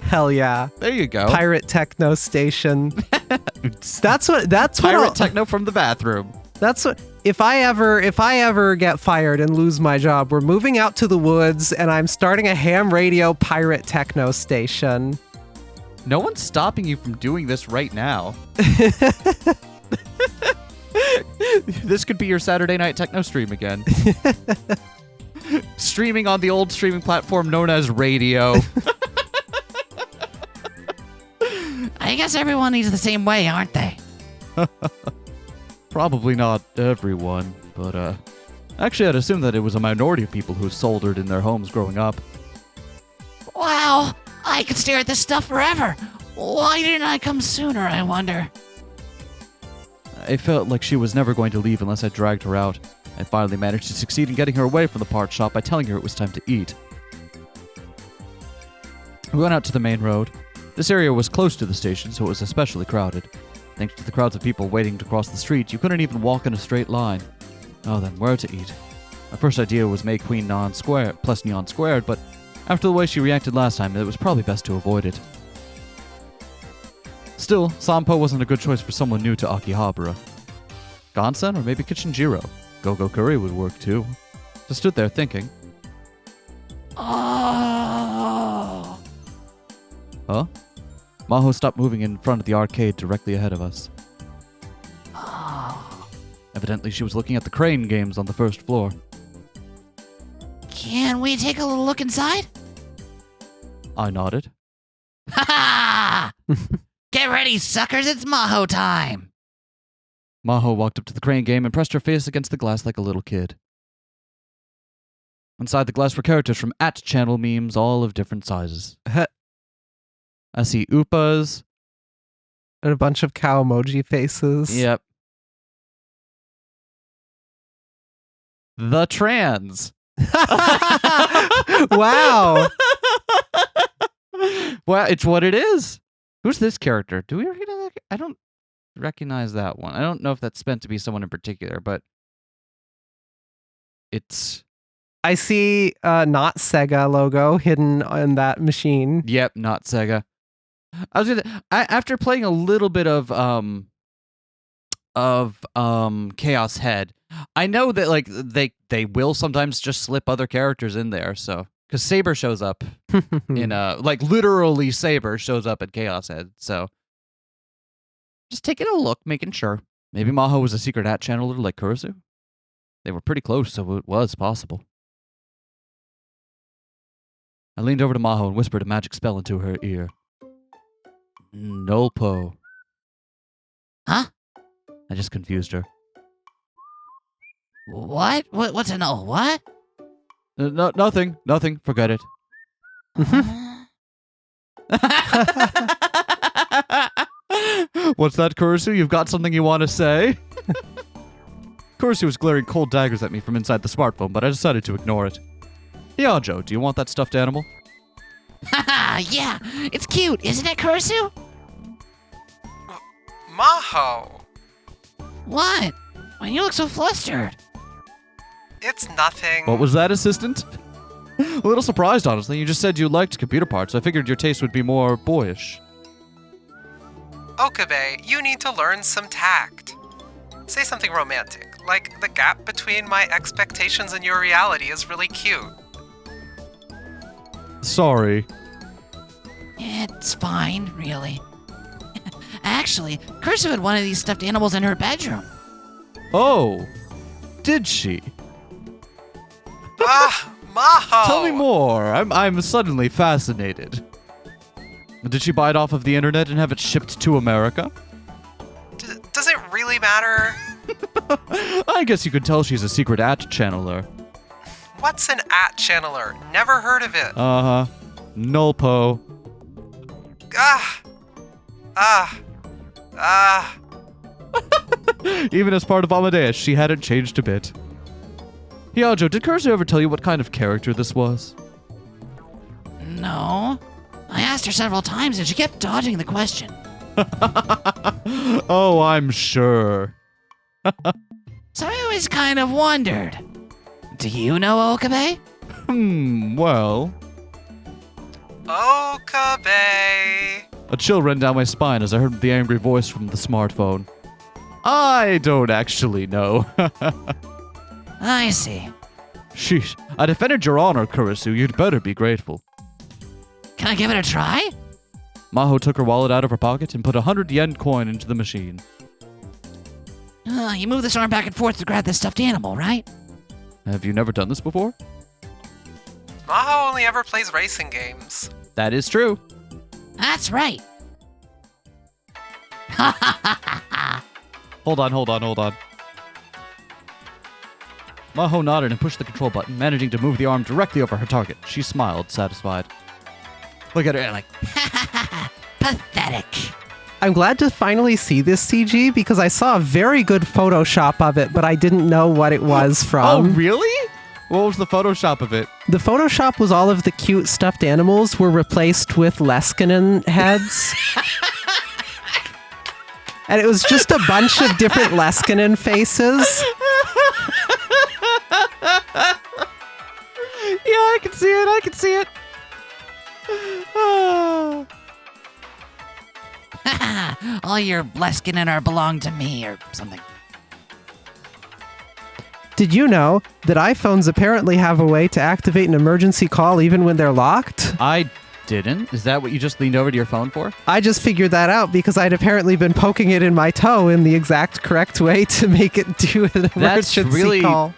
hell yeah. There you go. Pirate techno station. That's what Pirate techno from the bathroom. That's what if I ever get fired and lose my job, we're moving out to the woods and I'm starting a ham radio pirate techno station. No one's stopping you from doing this right now. This could be your Saturday night techno stream again. Streaming on the old streaming platform known as radio. I guess everyone needs the same way, aren't they? Probably not everyone, but actually I'd assume that it was a minority of people who soldered in their homes growing up. Wow, I could stare at this stuff forever. Why didn't I come sooner, I wonder? I felt like she was never going to leave unless I dragged her out. I finally managed to succeed in getting her away from the part shop by telling her it was time to eat. We went out to the main road. This area was close to the station, so it was especially crowded. Thanks to the crowds of people waiting to cross the street, you couldn't even walk in a straight line. Oh, then where to eat? My first idea was make Queen Neon Square plus Neon Squared, but after the way she reacted last time, it was probably best to avoid it. Still, Sampo wasn't a good choice for someone new to Akihabara. Gansen or maybe Kichinjiro. Go-Go Curry would work too. Just stood there thinking. Oh. Huh? Maho stopped moving in front of the arcade directly ahead of us. Oh. Evidently, she was looking at the crane games on the first floor. Can we take a little look inside? I nodded. Ha ha! Get ready, suckers, it's Maho time! Maho walked up to the crane game and pressed her face against the glass like a little kid. Inside the glass were characters from @channel memes, all of different sizes. I see Upas. And a bunch of cow emoji faces. Yep. The trans. Wow. Well, it's what it is. Who's this character? Do we recognize that? I don't recognize that one. I don't know if that's meant to be someone in particular, but it's... I see not Sega logo hidden in that machine. Yep, not Sega. After playing a little bit of Chaos Head, I know that like they will sometimes just slip other characters in there. So because Saber shows up in like literally Saber shows up at Chaos Head. So just taking a look, making sure. Maybe Maho was a secret @channeler like Kurisu. They were pretty close, so it was possible. I leaned over to Maho and whispered a magic spell into her ear. Nolpo. Huh? I just confused her. What? What's a no? What? No, nothing. Forget it. Huh? What's that, Kurisu? You've got something you want to say? Kurisu was glaring cold daggers at me from inside the smartphone, but I decided to ignore it. Yeah, Joe, do you want that stuffed animal? Haha, yeah, it's cute, isn't it, Kurisu? Maho! What? Why you look so flustered? It's nothing. What was that, assistant? A little surprised, honestly. You just said you liked computer parts, so I figured your taste would be more boyish. Okabe, you need to learn some tact. Say something romantic, like the gap between my expectations and your reality is really cute. Sorry. It's fine, really. Actually, Kurisu had one of these stuffed animals in her bedroom. Oh, did she? Maho! Tell me more. I'm suddenly fascinated. Did she buy it off of the internet and have it shipped to America? Does it really matter? I guess you could tell she's a secret channeler. What's an @channeler? Never heard of it. Uh-huh. Nulpo. Even as part of Amadeus, she hadn't changed a bit. Hyajo, did Kurisu ever tell you what kind of character this was? No. I asked her several times and she kept dodging the question. Oh, I'm sure. So I always kind of wondered. Do you know Okabe? Well... Okabe! A chill ran down my spine as I heard the angry voice from the smartphone. I don't actually know. I see. Sheesh. I defended your honor, Kurisu. You'd better be grateful. Can I give it a try? Maho took her wallet out of her pocket and put a 100-yen coin into the machine. You move this arm back and forth to grab this stuffed animal, right? Have you never done this before? Maho only ever plays racing games. That is true. That's right. Hold on. Maho nodded and pushed the control button, managing to move the arm directly over her target. She smiled, satisfied. Look at her, like... Pathetic. I'm glad to finally see this CG because I saw a very good Photoshop of it, but I didn't know what it was from. Oh, really? What was the Photoshop of it? The Photoshop was all of the cute stuffed animals were replaced with Leskinen heads. And it was just a bunch of different Leskinen faces. Yeah, I can see it. All your Leskinen are belong to me or something. Did you know that iPhones apparently have a way to activate an emergency call even when they're locked? I didn't. Is that what you just leaned over to your phone for? I just figured that out because I'd apparently been poking it in my toe in the exact correct way to make it do an emergency call.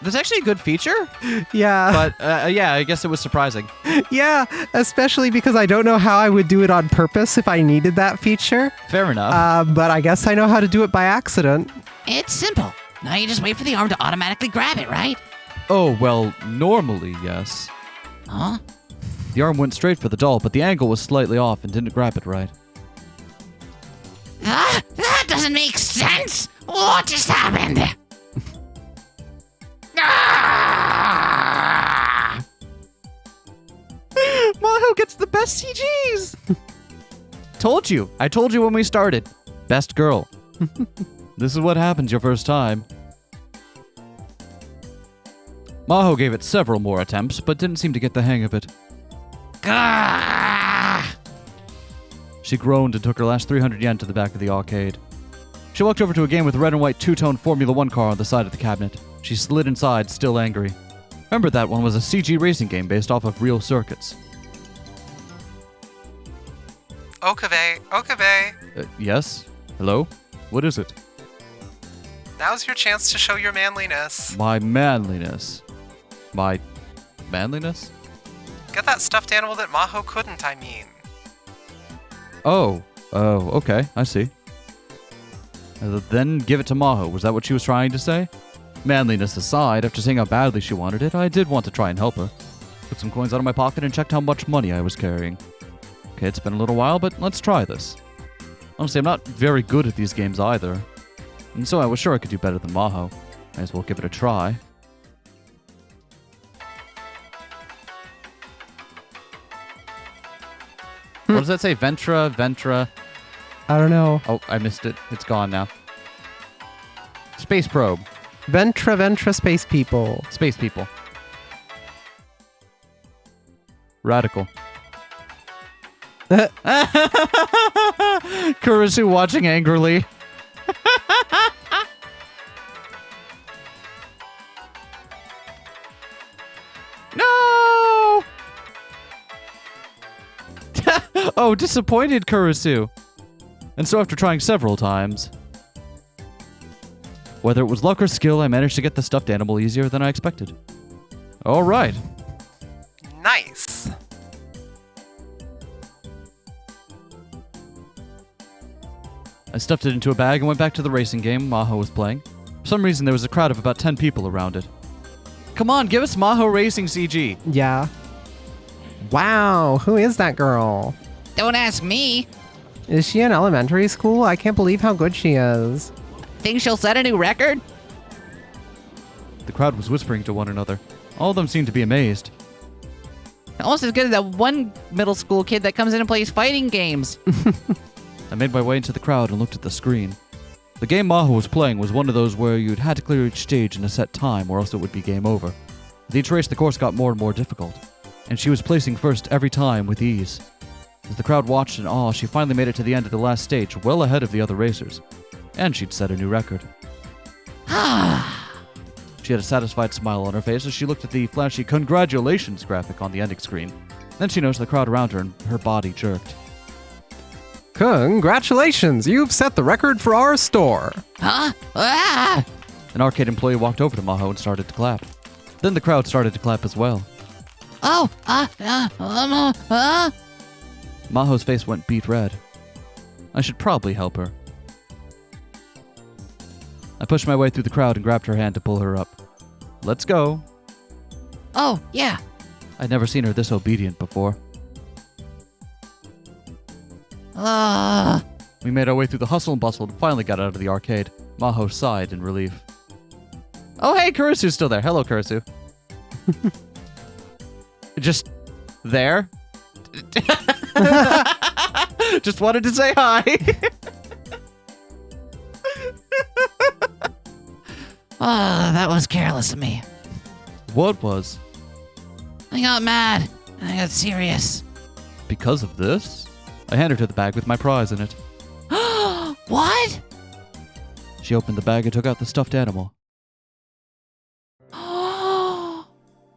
That's actually a good feature. Yeah. But yeah, I guess it was surprising. Yeah, especially because I don't know how I would do it on purpose if I needed that feature. Fair enough. But I guess I know how to do it by accident. It's simple. Now you just wait for the arm to automatically grab it, right? Oh, well, normally, yes. Huh? The arm went straight for the doll, but the angle was slightly off and didn't grab it right. That doesn't make sense! What just happened? Maho gets the best CGs! I told you when we started. Best girl. This is what happens your first time. Maho gave it several more attempts, but didn't seem to get the hang of it. She groaned and took her last 300 yen to the back of the arcade. She walked over to a game with a red and white two-tone Formula 1 car on the side of the cabinet. She slid inside, still angry. Remember, that one was a CG racing game based off of real circuits. Okabe. Yes? Hello? What is it? Now's your chance to show your manliness. My manliness. My manliness? Get that stuffed animal that Maho couldn't, I mean. Oh, okay, I see. Then give it to Maho. Was that what she was trying to say? Manliness aside, after seeing how badly she wanted it, I did want to try and help her. Took some coins out of my pocket and checked how much money I was carrying. Okay, it's been a little while, but let's try this. Honestly, I'm not very good at these games either. And so I was sure I could do better than Maho. Might as well give it a try. What does that say? Ventra. I don't know. Oh, I missed it. It's gone now. Space probe. Ventra space people. Space people. Radical. Kurisu watching angrily. No! Oh, disappointed Kurisu. And so after trying several times, whether it was luck or skill, I managed to get the stuffed animal easier than I expected. All right. Nice. I stuffed it into a bag and went back to the racing game Maho was playing. For some reason, there was a crowd of about 10 people around it. Come on, give us Maho Racing CG. Yeah. Wow, who is that girl? Don't ask me. Is she in elementary school? I can't believe how good she is. Think she'll set a new record? The crowd was whispering to one another. All of them seemed to be amazed. Almost as good as that one middle school kid that comes in and plays fighting games. I made my way into the crowd and looked at the screen. The game Maho was playing was one of those where you'd had to clear each stage in a set time or else it would be game over. With each race, the course got more and more difficult, and she was placing first every time with ease. As the crowd watched in awe, she finally made it to the end of the last stage, well ahead of the other racers. And she'd set a new record. She had a satisfied smile on her face as she looked at the flashy congratulations graphic on the ending screen. Then she noticed the crowd around her and her body jerked. Congratulations! You've set the record for our store. Huh? Ah! An arcade employee walked over to Maho and started to clap. Then the crowd started to clap as well. Oh! Maho's face went beet red. I should probably help her. I pushed my way through the crowd and grabbed her hand to pull her up. Let's go. Oh, yeah. I'd never seen her this obedient before. We made our way through the hustle and bustle and finally got out of the arcade. Maho sighed in relief. Oh, hey, Kurisu's still there. Hello, Kurisu. Just there? Just wanted to say hi. Oh, that was careless of me. What was? I got mad. I got serious. Because of this? I handed her the bag with my prize in it. What? She opened the bag and took out the stuffed animal.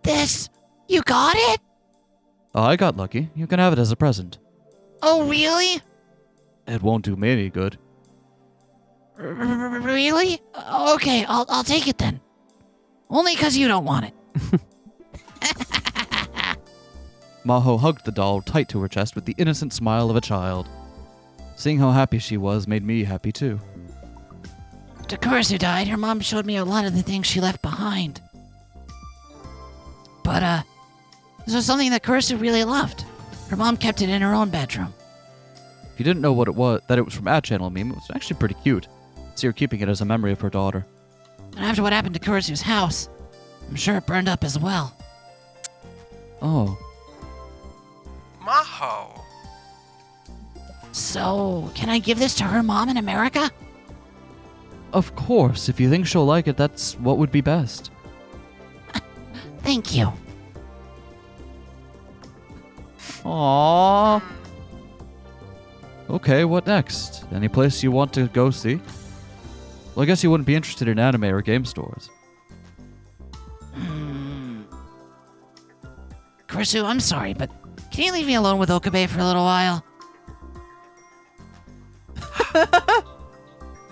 This? You got it? Oh, I got lucky. You can have it as a present. Oh, really? It won't do me any good. Really? Okay, I'll take it then. Only 'cause you don't want it. Maho hugged the doll tight to her chest with the innocent smile of a child. Seeing how happy she was made me happy too. After Kurisu died, her mom showed me a lot of the things she left behind. But, this was something that Kurisu really loved. Her mom kept it in her own bedroom. If you didn't know what it was, that it was from Ad Channel meme, it was actually pretty cute. See her keeping it as a memory of her daughter. And after what happened to Kurisu's house, I'm sure it burned up as well. Oh. Maho. So, can I give this to her mom in America? Of course, if you think she'll like it, that's what would be best. Thank you. Aww. Okay, what next? Any place you want to go see? Well, I guess you wouldn't be interested in anime or game stores. Kurisu, I'm sorry, but can you leave me alone with Okabe for a little while?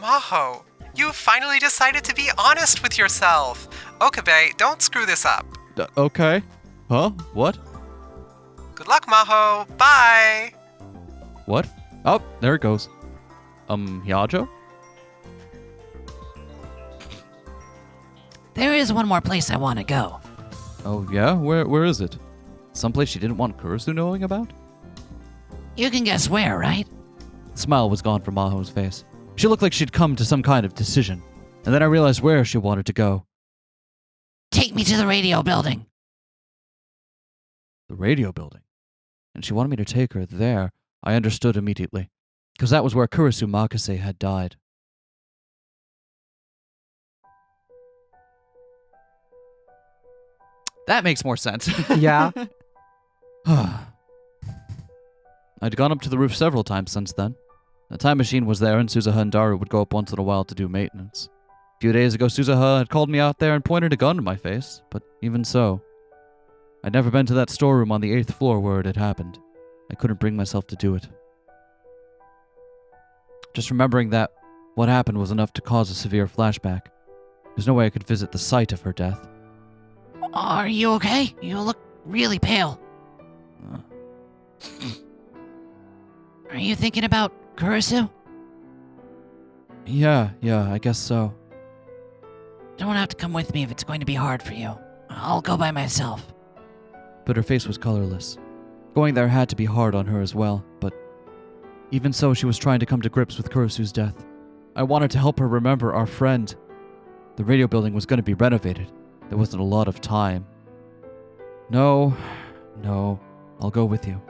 Maho, you finally decided to be honest with yourself. Okabe, don't screw this up. Okay. Huh? What? Good luck, Maho. Bye. What? Oh, there it goes. Hyajo? There is one more place I want to go. Oh, yeah? Where is it? Someplace she didn't want Kurisu knowing about? You can guess where, right? The smile was gone from Maho's face. She looked like she'd come to some kind of decision, and then I realized where she wanted to go. Take me to the radio building. The radio building. And she wanted me to take her there. I understood immediately, because that was where Kurisu Makise had died. That makes more sense. Yeah. I'd gone up to the roof several times since then. The time machine was there, and Suzuha and Daru would go up once in a while to do maintenance. A few days ago, Suzuha had called me out there and pointed a gun to my face, but even so, I'd never been to that storeroom on the 8th floor where it had happened. I couldn't bring myself to do it. Just remembering that what happened was enough to cause a severe flashback. There's no way I could visit the site of her death. Are you okay? You look really pale. Are you thinking about Kurisu? Yeah, I guess so. Don't have to come with me if it's going to be hard for you. I'll go by myself. But her face was colorless. Going there had to be hard on her as well, but even so, she was trying to come to grips with Kurisu's death. I wanted to help her remember our friend. The radio building was going to be renovated. There wasn't a lot of time. No, I'll go with you.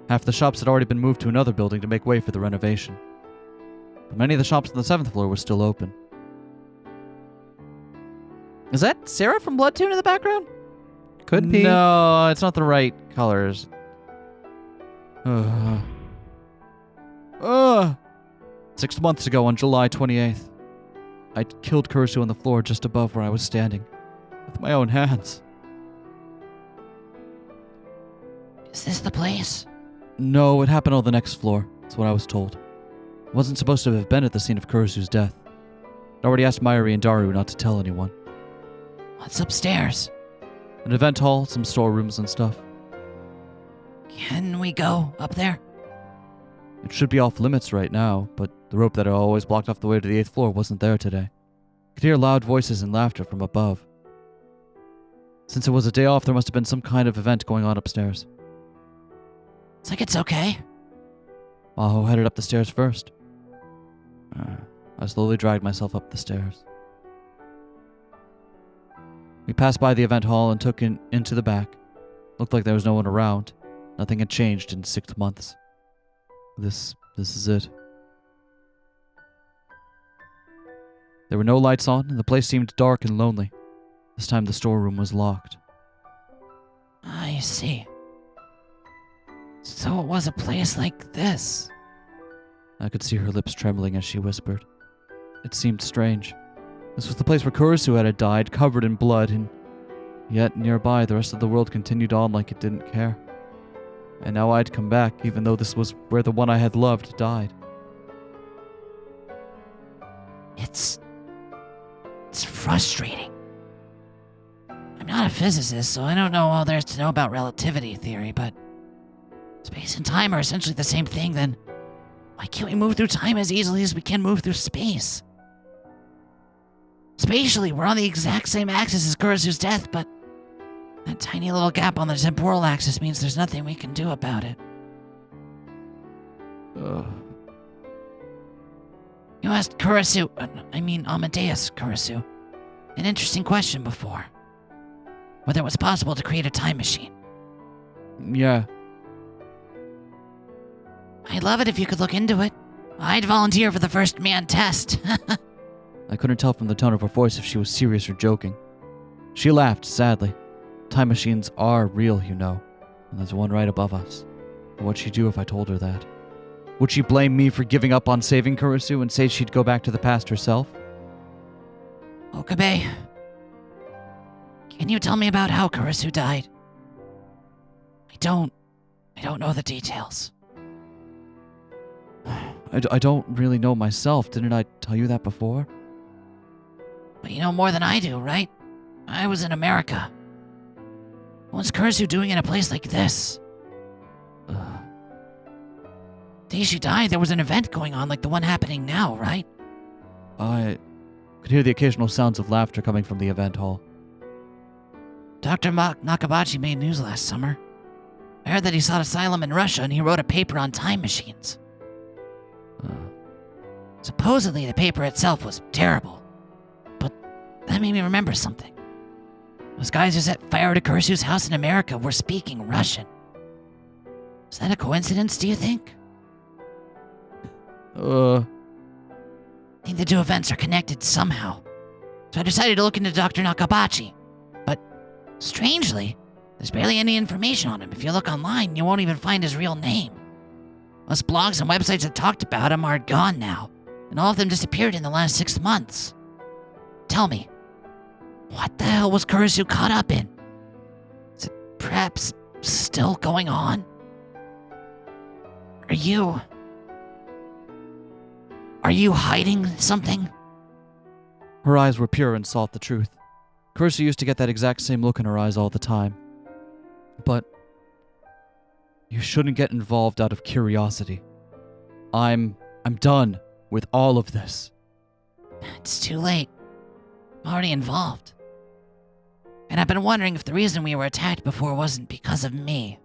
Half the shops had already been moved to another building to make way for the renovation. But many of the shops on the 7th floor were still open. Is that Sarah from Bloodtune in the background? Could be. No, it's not the right colors. 6 months ago on July 28th, I'd killed Kurisu on the floor just above where I was standing, with my own hands. Is this the place? No, it happened on the next floor. That's what I was told. I wasn't supposed to have been at the scene of Kurisu's death. I'd already asked Mayuri and Daru not to tell anyone. What's upstairs? An event hall, some storerooms and stuff. Can we go up there? It should be off limits right now, but the rope that had always blocked off the way to the 8th floor wasn't there today. I could hear loud voices and laughter from above. Since it was a day off, there must have been some kind of event going on upstairs. It's like it's okay. Maho headed up the stairs first. I slowly dragged myself up the stairs. We passed by the event hall and took into the back. Looked like there was no one around. Nothing had changed in 6 months. This is it. There were no lights on, and the place seemed dark and lonely. This time the storeroom was locked. I see. So it was a place like this. I could see her lips trembling as she whispered. It seemed strange. This was the place where Kurisu had died, covered in blood, and yet nearby the rest of the world continued on like it didn't care. And now I'd come back, even though this was where the one I had loved died. It's frustrating. I'm not a physicist, so I don't know all there is to know about relativity theory, but space and time are essentially the same thing, then why can't we move through time as easily as we can move through space? Spatially, we're on the exact same axis as Kurisu's death, but that tiny little gap on the temporal axis means there's nothing we can do about it. You asked Amadeus Kurisu, an interesting question before. Whether it was possible to create a time machine. Yeah. I'd love it if you could look into it. I'd volunteer for the first man test. I couldn't tell from the tone of her voice if she was serious or joking. She laughed sadly. Time machines are real, you know, and there's one right above us. But what'd she do if I told her that? Would she blame me for giving up on saving Kurisu and say she'd go back to the past herself? Okabe, can you tell me about how Kurisu died? I don't know the details. I don't really know myself. Didn't I tell you that before? But you know more than I do, right? I was in America. What's Kurisu doing in a place like this? The day she died, there was an event going on like the one happening now, right? I could hear the occasional sounds of laughter coming from the event hall. Dr. Nakabachi made news last summer. I heard that he sought asylum in Russia and he wrote a paper on time machines. Supposedly, the paper itself was terrible. But that made me remember something. Those guys who set fire to Kurisu's house in America were speaking Russian. Is that a coincidence, do you think? Uh, I think the two events are connected somehow. So I decided to look into Dr. Nakabachi. But, strangely, there's barely any information on him. If you look online, you won't even find his real name. Most blogs and websites that talked about him are gone now, and all of them disappeared in the last 6 months. Tell me, what the hell was Kurisu caught up in? Is it perhaps still going on? Are you hiding something? her eyes were pure and sought the truth. Kurisu used to get that exact same look in her eyes all the time. But you shouldn't get involved out of curiosity. I'm done with all of this. It's too late. I'm already involved. And I've been wondering if the reason we were attacked before wasn't because of me.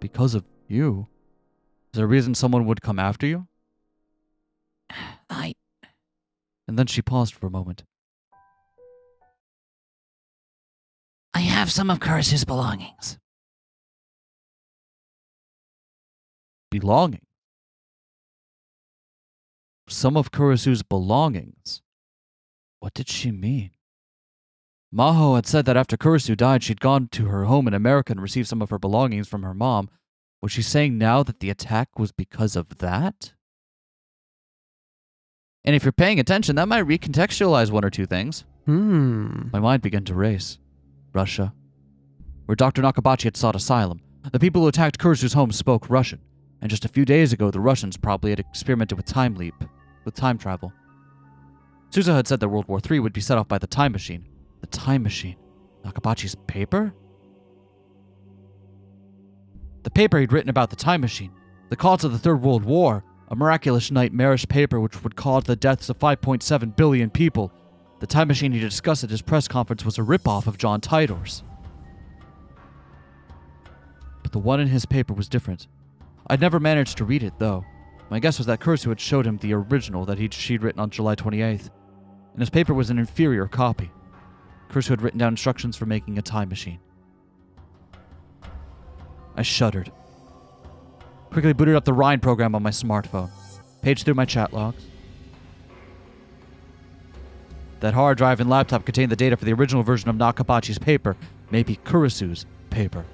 Because of you? Is there a reason someone would come after you? And then she paused for a moment. I have some of Kurisu's belongings. Belongings? Some of Kurisu's belongings? What did she mean? Maho had said that after Kurisu died, she'd gone to her home in America and received some of her belongings from her mom. Was she saying now that the attack was because of that? And if you're paying attention, that might recontextualize one or two things. My mind began to race. Russia, where Dr. Nakabachi had sought asylum. The people who attacked Kurisu's home spoke Russian, and just a few days ago, the Russians probably had experimented with time travel. Suza had said that World War III would be set off by the time machine. The time machine? Nakabachi's paper? The paper he'd written about the time machine, the cause of the Third World War, a miraculous nightmarish paper which would cause the deaths of 5.7 billion people. The time machine he discussed at his press conference was a ripoff of John Titor's. But the one in his paper was different. I'd never managed to read it, though. My guess was that Kurisu had showed him the original that she'd written on July 28th, and his paper was an inferior copy. Kurisu had written down instructions for making a time machine. I shuddered. Quickly booted up the Rhine program on my smartphone. Paged through my chat logs. That hard drive and laptop contained the data for the original version of Nakabachi's paper, maybe Kurisu's paper.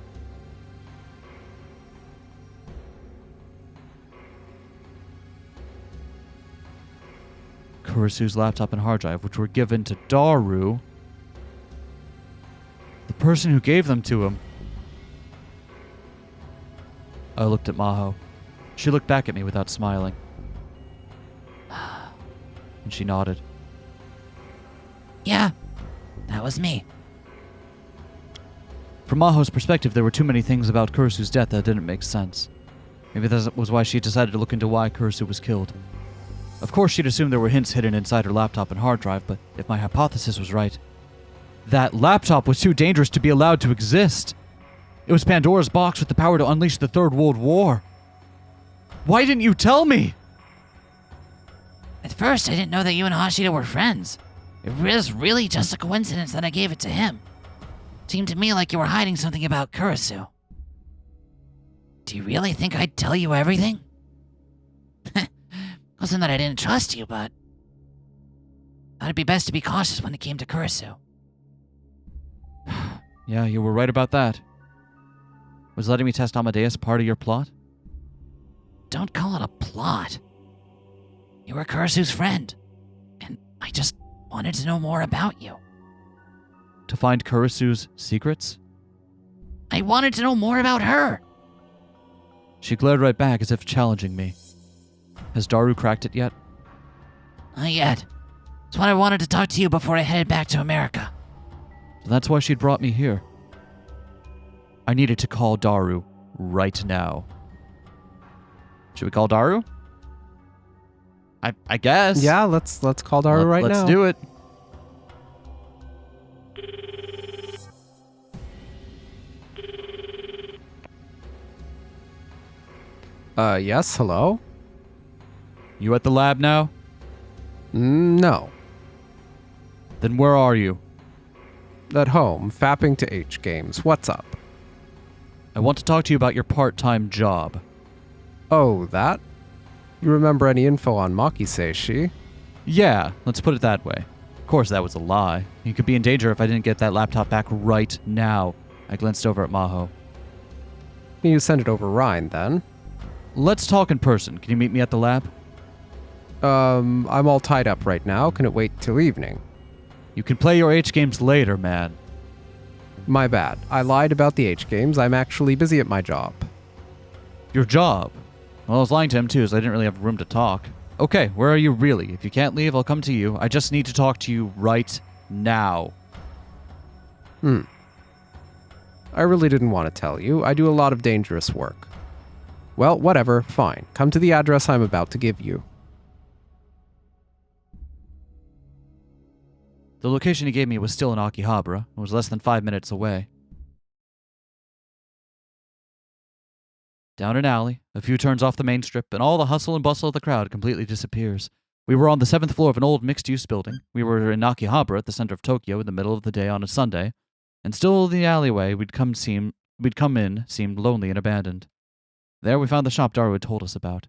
Kurisu's laptop and hard drive, which were given to Daru, the person who gave them to him. I looked at Maho. She looked back at me without smiling. And she nodded. Yeah, that was me. From Maho's perspective, there were too many things about Kurisu's death that didn't make sense. Maybe that was why she decided to look into why Kurisu was killed. Of course, she'd assumed there were hints hidden inside her laptop and hard drive, but if my hypothesis was right, that laptop was too dangerous to be allowed to exist. It was Pandora's box with the power to unleash the Third World War. Why didn't you tell me? At first, I didn't know that you and Hashida were friends. It was really just a coincidence that I gave it to him. Seemed to me like you were hiding something about Kurisu. Do you really think I'd tell you everything? Wasn't that I didn't trust you, but thought it'd be best to be cautious when it came to Kurisu. Yeah, you were right about that. Was letting me test Amadeus part of your plot? Don't call it a plot. You were Kurisu's friend, and I just wanted to know more about you. To find Kurisu's secrets? I wanted to know more about her. She glared right back as if challenging me. Has Daru cracked it yet? Not yet. That's why I wanted to talk to you before I headed back to America. So that's why she'd brought me here. I needed to call Daru right now. Should we call Daru? I guess. Yeah, let's call Daru right now. Let's do it. Yes, hello? You at the lab now? No. Then where are you? At home, fapping to H games. What's up? I want to talk to you about your part-time job. Oh, that? You remember any info on Makise, she? Yeah, let's put it that way. Of course, that was a lie. You could be in danger if I didn't get that laptop back right now. I glanced over at Maho. You send it over Rhine, then? Let's talk in person. Can you meet me at the lab? I'm all tied up right now. Can it wait till evening? You can play your H games later, man. My bad. I lied about the H games. I'm actually busy at my job. Your job? Well, I was lying to him too, so I didn't really have room to talk. Okay, where are you really? If you can't leave, I'll come to you. I just need to talk to you right now. I really didn't want to tell you. I do a lot of dangerous work. Well, whatever. Fine. Come to the address I'm about to give you. The location he gave me was still in Akihabara. It was less than 5 minutes away. Down an alley, a few turns off the main strip, and all the hustle and bustle of the crowd completely disappears. We were on the 7th floor of an old mixed-use building. We were in Akihabara at the center of Tokyo in the middle of the day on a Sunday, and still the alleyway we'd come in seemed lonely and abandoned. There we found the shop Daru had told us about.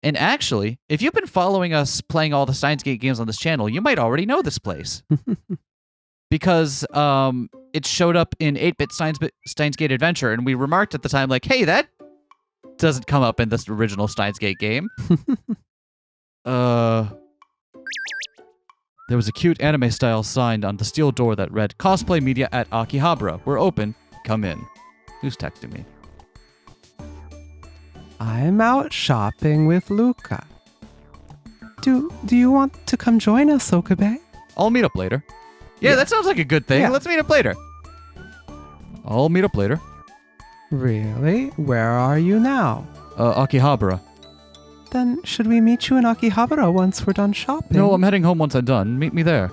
And actually, if you've been following us playing all the Steins Gate games on this channel, you might already know this place. Because it showed up in 8-bit Steins Gate Adventure, and we remarked at the time, like, hey, that doesn't come up in this original Steins Gate game. There was a cute anime-style sign on the steel door that read, Cosplay Media at Akihabara. We're open. Come in. Who's texting me? I'm out shopping with Luca. Do you want to come join us, Okabe? I'll meet up later. Yeah, that sounds like a good thing. Yeah. Let's meet up later. I'll meet up later. Really? Where are you now? Akihabara. Then should we meet you in Akihabara once we're done shopping? No, I'm heading home once I'm done. Meet me there.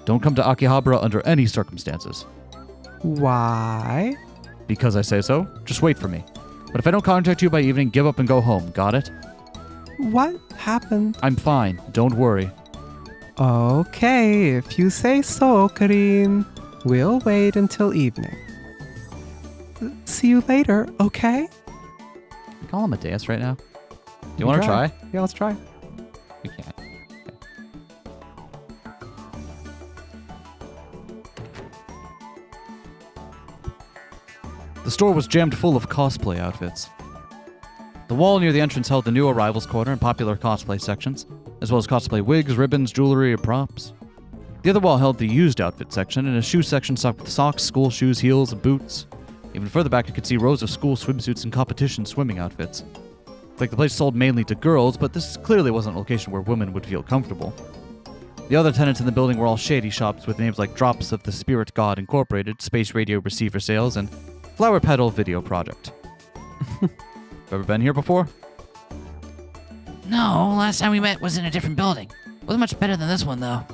Don't come to Akihabara under any circumstances. Why? Because I say so. Just wait for me. But if I don't contact you by evening, give up and go home. Got it? What happened? I'm fine. Don't worry. Okay, if you say so, Karin. We'll wait until evening. See you later, okay? Can we call him Amadeus right now? Do you want to try? Yeah, let's try. We can't. The store was jammed full of cosplay outfits. The wall near the entrance held the new arrivals corner and popular cosplay sections, as well as cosplay wigs, ribbons, jewelry, and props. The other wall held the used outfit section and a shoe section stocked with socks, school shoes, heels, and boots. Even further back, you could see rows of school swimsuits and competition swimming outfits. Like the place sold mainly to girls, but this clearly wasn't a location where women would feel comfortable. The other tenants in the building were all shady shops with names like Drops of the Spirit God Incorporated, Space Radio Receiver Sales, and Flower Petal Video Project. Ever been here before? No, last time we met was in a different building. Wasn't much better than this one, though.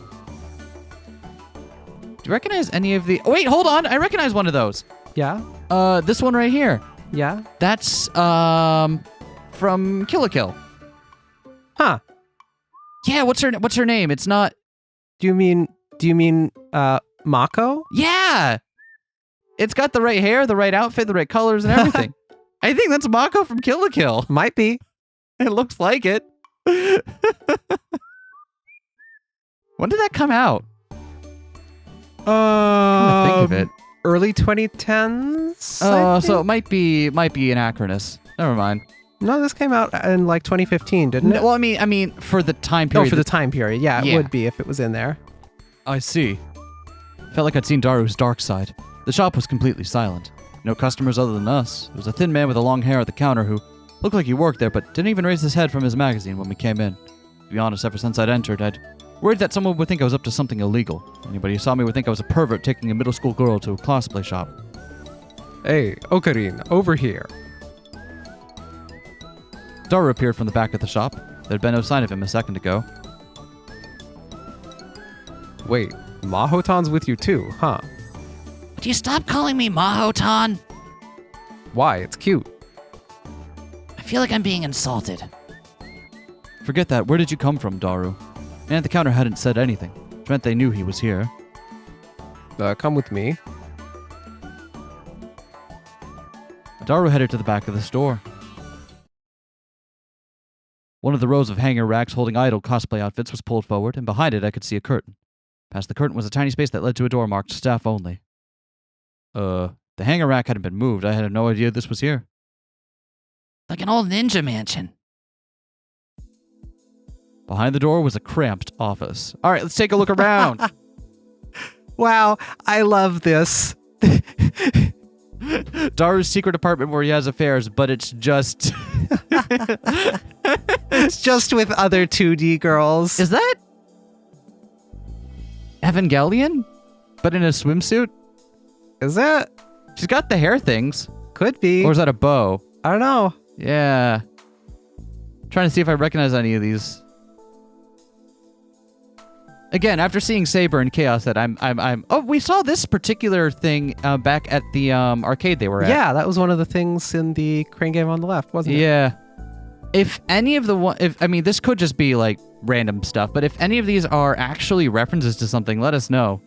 Do you recognize any of the... Oh, wait, hold on! I recognize one of those! Yeah? This one right here. Yeah? That's, from Kill la Kill. Huh. Yeah, what's her name? It's not... Do you mean, Mako? Yeah! It's got the right hair, the right outfit, the right colors, and everything. I think that's Mako from Kill la Kill. Might be. It looks like it. When did that come out? Think of it. Early 2010s? Oh, so it might be anachronous. Never mind. No, this came out in like 2015, didn't it? Well, I mean, for the time period. Oh, for the time period. Yeah, Yeah. it would be if it was in there. I see. Felt like I'd seen Daru's dark side. The shop was completely silent. No customers other than us. There was a thin man with a long hair at the counter who looked like he worked there, but didn't even raise his head from his magazine when we came in. To be honest, ever since I'd entered, I'd worried that someone would think I was up to something illegal. Anybody who saw me would think I was a pervert taking a middle school girl to a cosplay shop. Hey, Okarin, over here. Daru appeared from the back of the shop. There'd been no sign of him a second ago. Wait, Mahotan's with you too, huh? Would you stop calling me Mahotan? Why? It's cute. feel like I'm being insulted. Forget that. Where did you come from, Daru? Man at the counter hadn't said anything, which meant they knew he was here. Come with me. Daru headed to the back of the store. One of the rows of hanger racks holding idol cosplay outfits was pulled forward, and behind it I could see a curtain. Past the curtain was a tiny space that led to a door marked staff only. The hanger rack hadn't been moved. I had no idea this was here. Like an old ninja mansion. Behind the door was a cramped office. All right, let's take a look around. Wow, I love this. Daru's secret apartment where he has affairs, but it's just... It's just with other 2D girls. Is that Evangelion? But in a swimsuit? Is it? She's got the hair things. Could be. Or is that a bow? I don't know. Yeah. Trying to see if I recognize any of these. Again, after seeing Saber and Chaos, that I'm. Oh, we saw this particular thing back at the arcade they were at. Yeah, that was one of the things in the crane game on the left, wasn't it? Yeah. If any of this could just be like random stuff, but if any of these are actually references to something, let us know.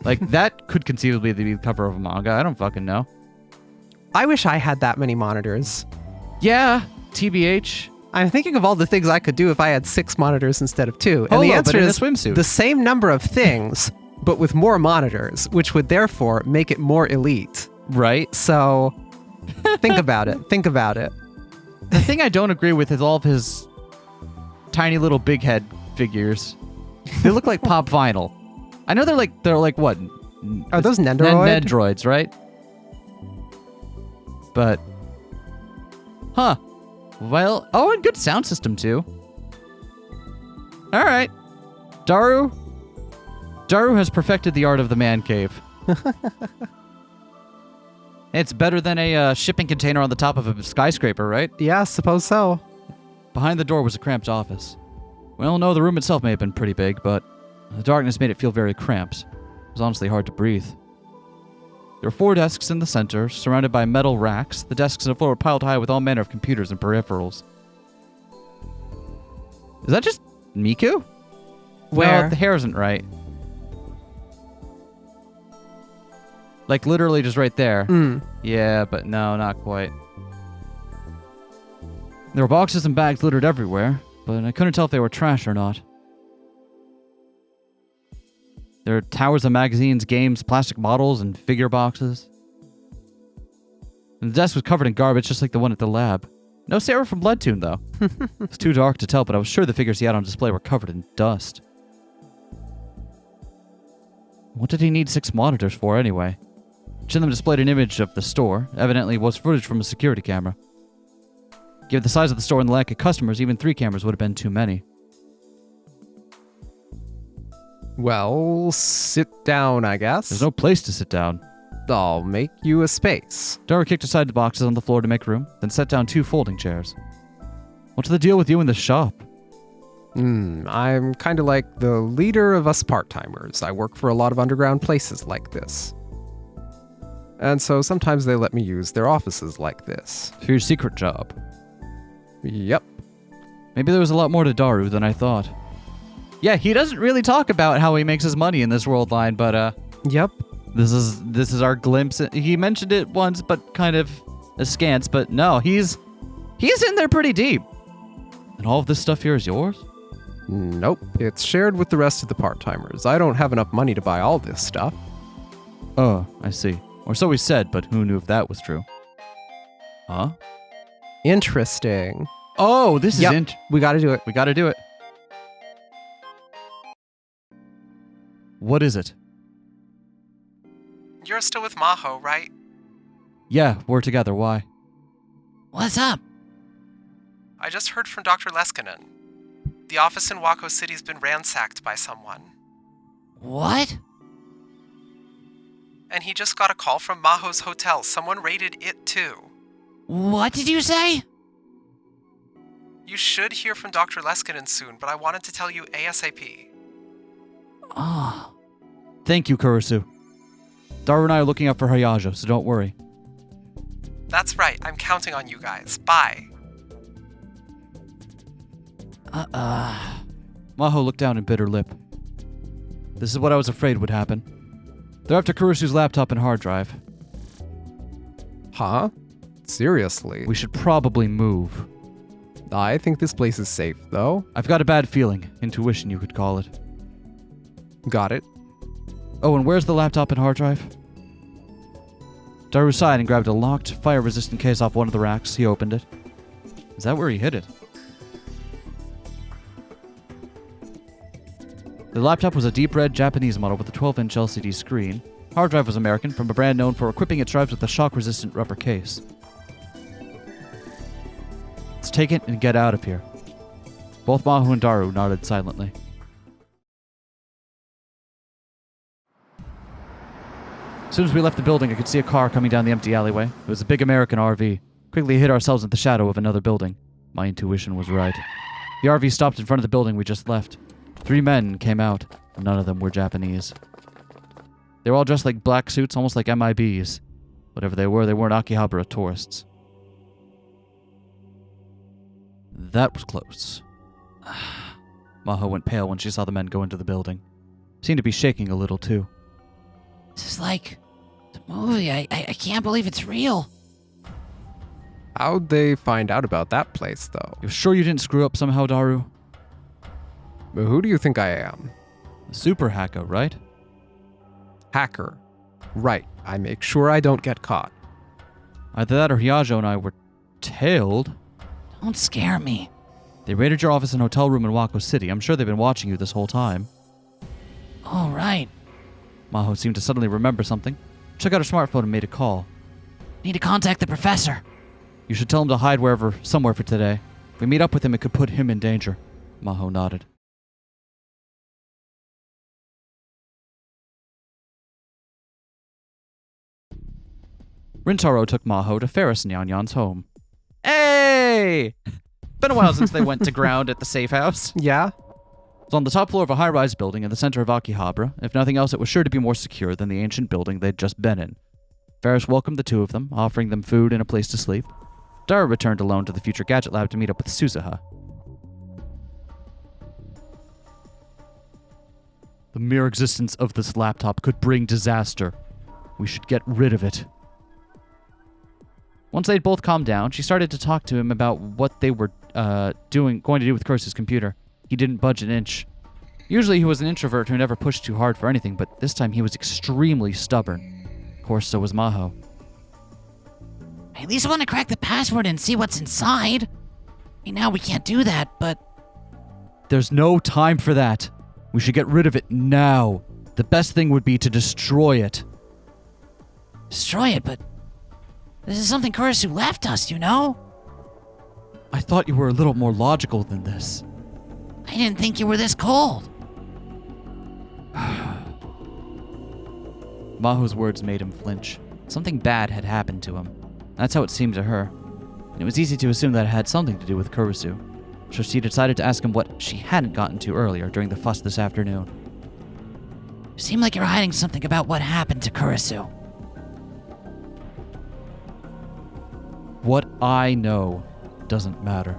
Like that could conceivably be the cover of a manga. I don't fucking know. I wish I had that many monitors. Yeah, TBH. I'm thinking of all the things I could do if I had 6 monitors instead of 2. And the Holo, answer but in a is swimsuit. the same number of things, but with more monitors, which would therefore make it more elite. Right. So think about it. Think about it. The thing I don't agree with is all of his tiny little big head figures. They look like pop vinyl. I know they're like what? Are those Nendoroid? Nendroids, right? But, huh? Well, oh, and good sound system too. All right, Daru has perfected the art of the man cave. It's better than a shipping container on the top of a skyscraper, right? Yeah, suppose so. Behind the door was a cramped office. Well, no, the room itself may have been pretty big, but the darkness made it feel very cramped. It was honestly hard to breathe. There were 4 desks in the center, surrounded by metal racks. The desks on the floor were piled high with all manner of computers and peripherals. Is that just Miku? Where? No, the hair isn't right. Like literally just right there. Yeah, but no, not quite. There were boxes and bags littered everywhere, but I couldn't tell if they were trash or not. There are towers of magazines, games, plastic bottles, and figure boxes. And the desk was covered in garbage, just like the one at the lab. No Sarah from Bloodtune, though. It was too dark to tell, but I was sure the figures he had on display were covered in dust. What did he need 6 monitors for, anyway? Each of them displayed an image of the store. Evidently, it was footage from a security camera. Given the size of the store and the lack of customers, even 3 cameras would have been too many. Well, sit down, I guess. There's no place to sit down. I'll make you a space. Daru kicked aside the boxes on the floor to make room, then set down 2 folding chairs. What's the deal with you in the shop? I'm kind of like the leader of us part-timers. I work for a lot of underground places like this. And so sometimes they let me use their offices like this. For your secret job. Yep. Maybe there was a lot more to Daru than I thought. Yeah, he doesn't really talk about how he makes his money in this world line, but Yep. This is our glimpse. He mentioned it once, but kind of askance. But no, he's in there pretty deep. And all of this stuff here is yours? Nope. It's shared with the rest of the part-timers. I don't have enough money to buy all this stuff. Oh, I see. Or so he said, but who knew if that was true? Huh? Interesting. Oh, this Yep. is We gotta do it. We gotta do it. What is it? You're still with Maho, right? Yeah, we're together. Why? What's up? I just heard from Dr. Leskinen. The office in Wako City's been ransacked by someone. What? And he just got a call from Maho's hotel. Someone raided it too. What did you say? You should hear from Dr. Leskinen soon, but I wanted to tell you ASAP. Oh. Thank you, Kurisu. Daru and I are looking out for Hayajo, so don't worry. That's right. I'm counting on you guys. Bye. Maho looked down and bit her lip. This is what I was afraid would happen. They're after Kurisu's laptop and hard drive. Huh? Seriously? We should probably move. I think this place is safe, though. I've got a bad feeling. Intuition, you could call it. Got it. Oh, and where's the laptop and hard drive? Daru sighed and grabbed a locked, fire-resistant case off one of the racks. He opened it. Is that where he hid it? The laptop was a deep red Japanese model with a 12-inch LCD screen. Hard drive was American, from a brand known for equipping its drives with a shock-resistant rubber case. Let's take it and get out of here. Both Maho and Daru nodded silently. As soon as we left the building, I could see a car coming down the empty alleyway. It was a big American RV. Quickly hid ourselves in the shadow of another building. My intuition was right. The RV stopped in front of the building we just left. 3 men came out. None of them were Japanese. They were all dressed like black suits, almost like MIBs. Whatever they weren't Akihabara tourists. That was close. Maho went pale when she saw the men go into the building. Seemed to be shaking a little, too. This is like the movie. I can't believe it's real. How'd they find out about that place, though? You're sure you didn't screw up somehow, Daru? But who do you think I am? A super hacker, right? Hacker. Right. I make sure I don't get caught. Either that or Hyajo and I were tailed. Don't scare me. They raided your office and hotel room in Wako City. I'm sure they've been watching you this whole time. All right. Maho seemed to suddenly remember something. Took out her smartphone and made a call. Need to contact the professor. You should tell him to hide somewhere for today. If we meet up with him, it could put him in danger. Maho nodded. Rintaro took Maho to Ferris Nyanyan's home. Hey! Been a while since they went to ground at the safe house. Yeah? It's on the top floor of a high-rise building in the center of Akihabara. If nothing else, it was sure to be more secure than the ancient building they'd just been in. Ferris welcomed the two of them, offering them food and a place to sleep. Daru returned alone to the future gadget lab to meet up with Suzuha. The mere existence of this laptop could bring disaster. We should get rid of it. Once they'd both calmed down, she started to talk to him about what they were going to do with Kurisu's computer. He didn't budge an inch. Usually he was an introvert who never pushed too hard for anything, but this time he was extremely stubborn. Of course, so was Maho. I at least want to crack the password and see what's inside. Right now we can't do that, but... There's no time for that. We should get rid of it now. The best thing would be to destroy it. Destroy it, but... This is something Kurisu left us, you know? I thought you were a little more logical than this. I didn't think you were this cold. Maho's words made him flinch. Something bad had happened to him. That's how it seemed to her. And it was easy to assume that it had something to do with Kurisu. So she decided to ask him what she hadn't gotten to earlier during the fuss this afternoon. You seem like you're hiding something about what happened to Kurisu. What I know doesn't matter.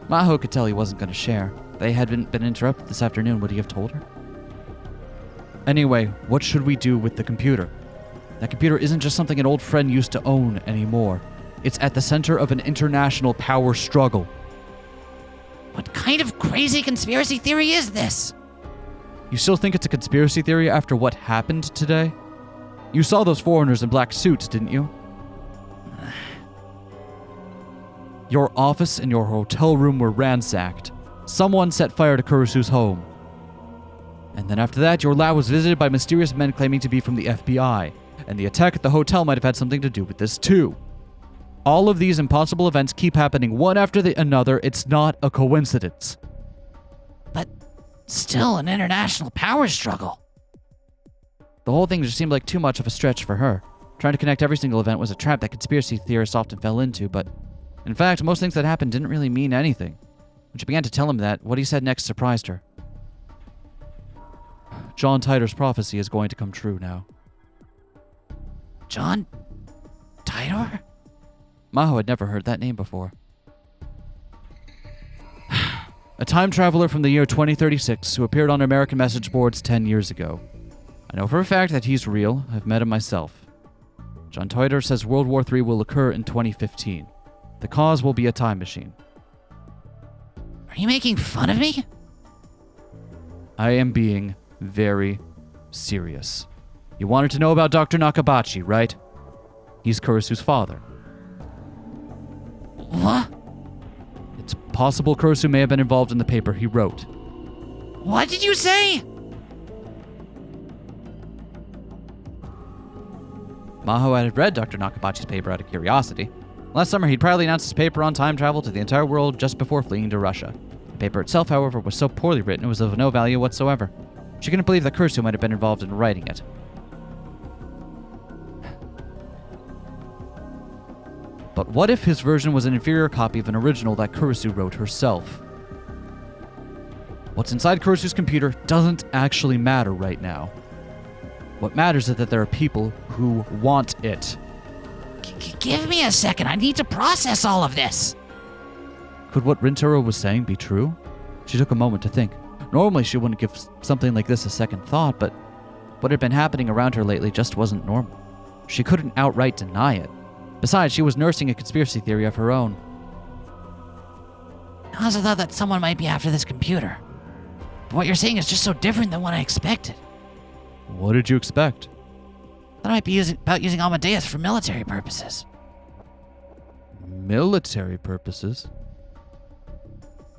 Maho could tell he wasn't going to share. If they hadn't been interrupted this afternoon, would he have told her? Anyway, what should we do with the computer? That computer isn't just something an old friend used to own anymore. It's at the center of an international power struggle. What kind of crazy conspiracy theory is this? You still think it's a conspiracy theory after what happened today? You saw those foreigners in black suits, didn't you? Your office and your hotel room were ransacked. Someone set fire to Kurisu's home. And then after that, your lab was visited by mysterious men claiming to be from the FBI. And the attack at the hotel might have had something to do with this too. All of these impossible events keep happening one after the another. It's not a coincidence. But still an international power struggle. The whole thing just seemed like too much of a stretch for her. Trying to connect every single event was a trap that conspiracy theorists often fell into, but in fact, most things that happened didn't really mean anything. When she began to tell him that, what he said next surprised her. John Titor's prophecy is going to come true now. John Titor? Maho had never heard that name before. A time traveler from the year 2036 who appeared on American message boards 10 years ago. I know for a fact that he's real. I've met him myself. John Toiter says World War III will occur in 2015. The cause will be a time machine. Are you making fun of me? I am being very serious. You wanted to know about Dr. Nakabachi, right? He's Kurisu's father. What? It's possible Kurisu may have been involved in the paper he wrote. What did you say? Maho had read Dr. Nakabachi's paper out of curiosity. Last summer, he'd proudly announced his paper on time travel to the entire world just before fleeing to Russia. The paper itself, however, was so poorly written it was of no value whatsoever. She couldn't believe that Kurisu might have been involved in writing it. But what if his version was an inferior copy of an original that Kurisu wrote herself? What's inside Kurisu's computer doesn't actually matter right now. What matters is that there are people who want it. Give me a second. I need to process all of this. Could what Rintaro was saying be true? She took a moment to think. Normally she wouldn't give something like this a second thought, but what had been happening around her lately just wasn't normal. She couldn't outright deny it. Besides, she was nursing a conspiracy theory of her own. I also thought that someone might be after this computer. But what you're saying is just so different than what I expected. What did you expect? That I might be using Amadeus for military purposes. Military purposes?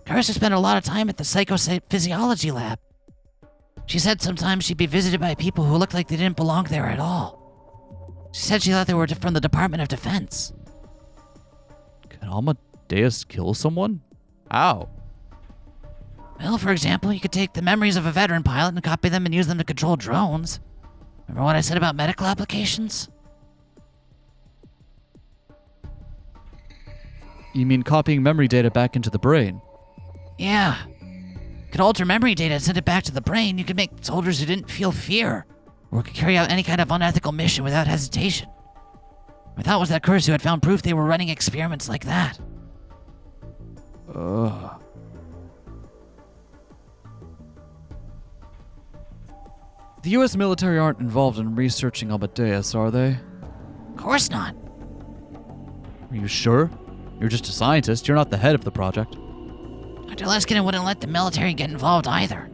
Kurisu spent a lot of time at the psychophysiology lab. She said sometimes she'd be visited by people who looked like they didn't belong there at all. She said she thought they were from the Department of Defense. Can Amadeus kill someone? How? Well, for example, you could take the memories of a veteran pilot and copy them and use them to control drones. Remember what I said about medical applications? You mean copying memory data back into the brain? Yeah. You could alter memory data and send it back to the brain. You could make soldiers who didn't feel fear, or could carry out any kind of unethical mission without hesitation. My thought was that Kurisu had found proof they were running experiments like that. Ugh. The US military aren't involved in researching Amadeus, are they? Of course not. Are you sure? You're just a scientist. You're not the head of the project. Dr. Leskinen wouldn't let the military get involved either.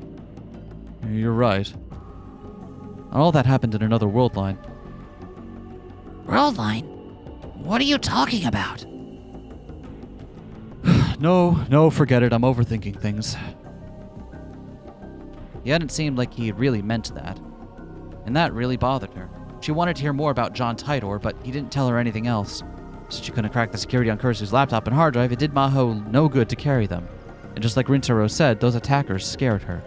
You're right. All that happened in another worldline. Worldline? What are you talking about? No, forget it. I'm overthinking things. He hadn't seemed like he really meant that. And that really bothered her. She wanted to hear more about John Titor, but he didn't tell her anything else. Since she couldn't crack the security on Kurisu's laptop and hard drive, it did Maho no good to carry them. And just like Rintaro said, those attackers scared her.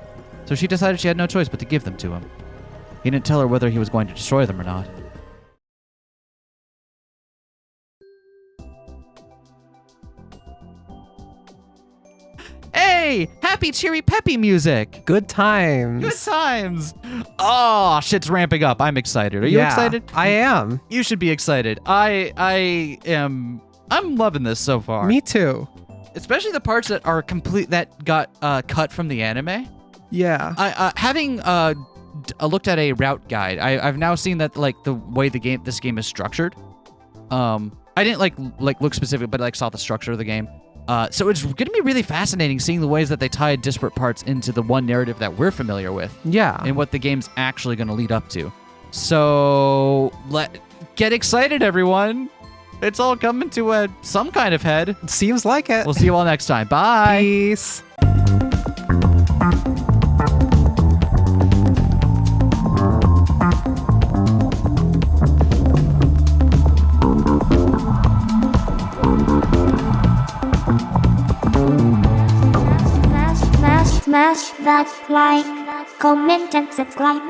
So she decided she had no choice but to give them to him. He didn't tell her whether he was going to destroy them or not. Hey! Happy, cheery, peppy music! Good times. Good times! Oh, shit's ramping up. I'm excited. Are you excited? I am. You should be excited. I'm loving this so far. Me too. Especially the parts that are that got cut from the anime. Yeah. Having looked at a route guide, I've now seen that like the way this game is structured. I didn't like look specific, but like saw the structure of the game. So it's going to be really fascinating seeing the ways that they tie disparate parts into the one narrative that we're familiar with. Yeah. And what the game's actually going to lead up to. So get excited, everyone. It's all coming to some kind of head. Seems like it. We'll see you all next time. Bye. Peace. Smash that like, comment and subscribe.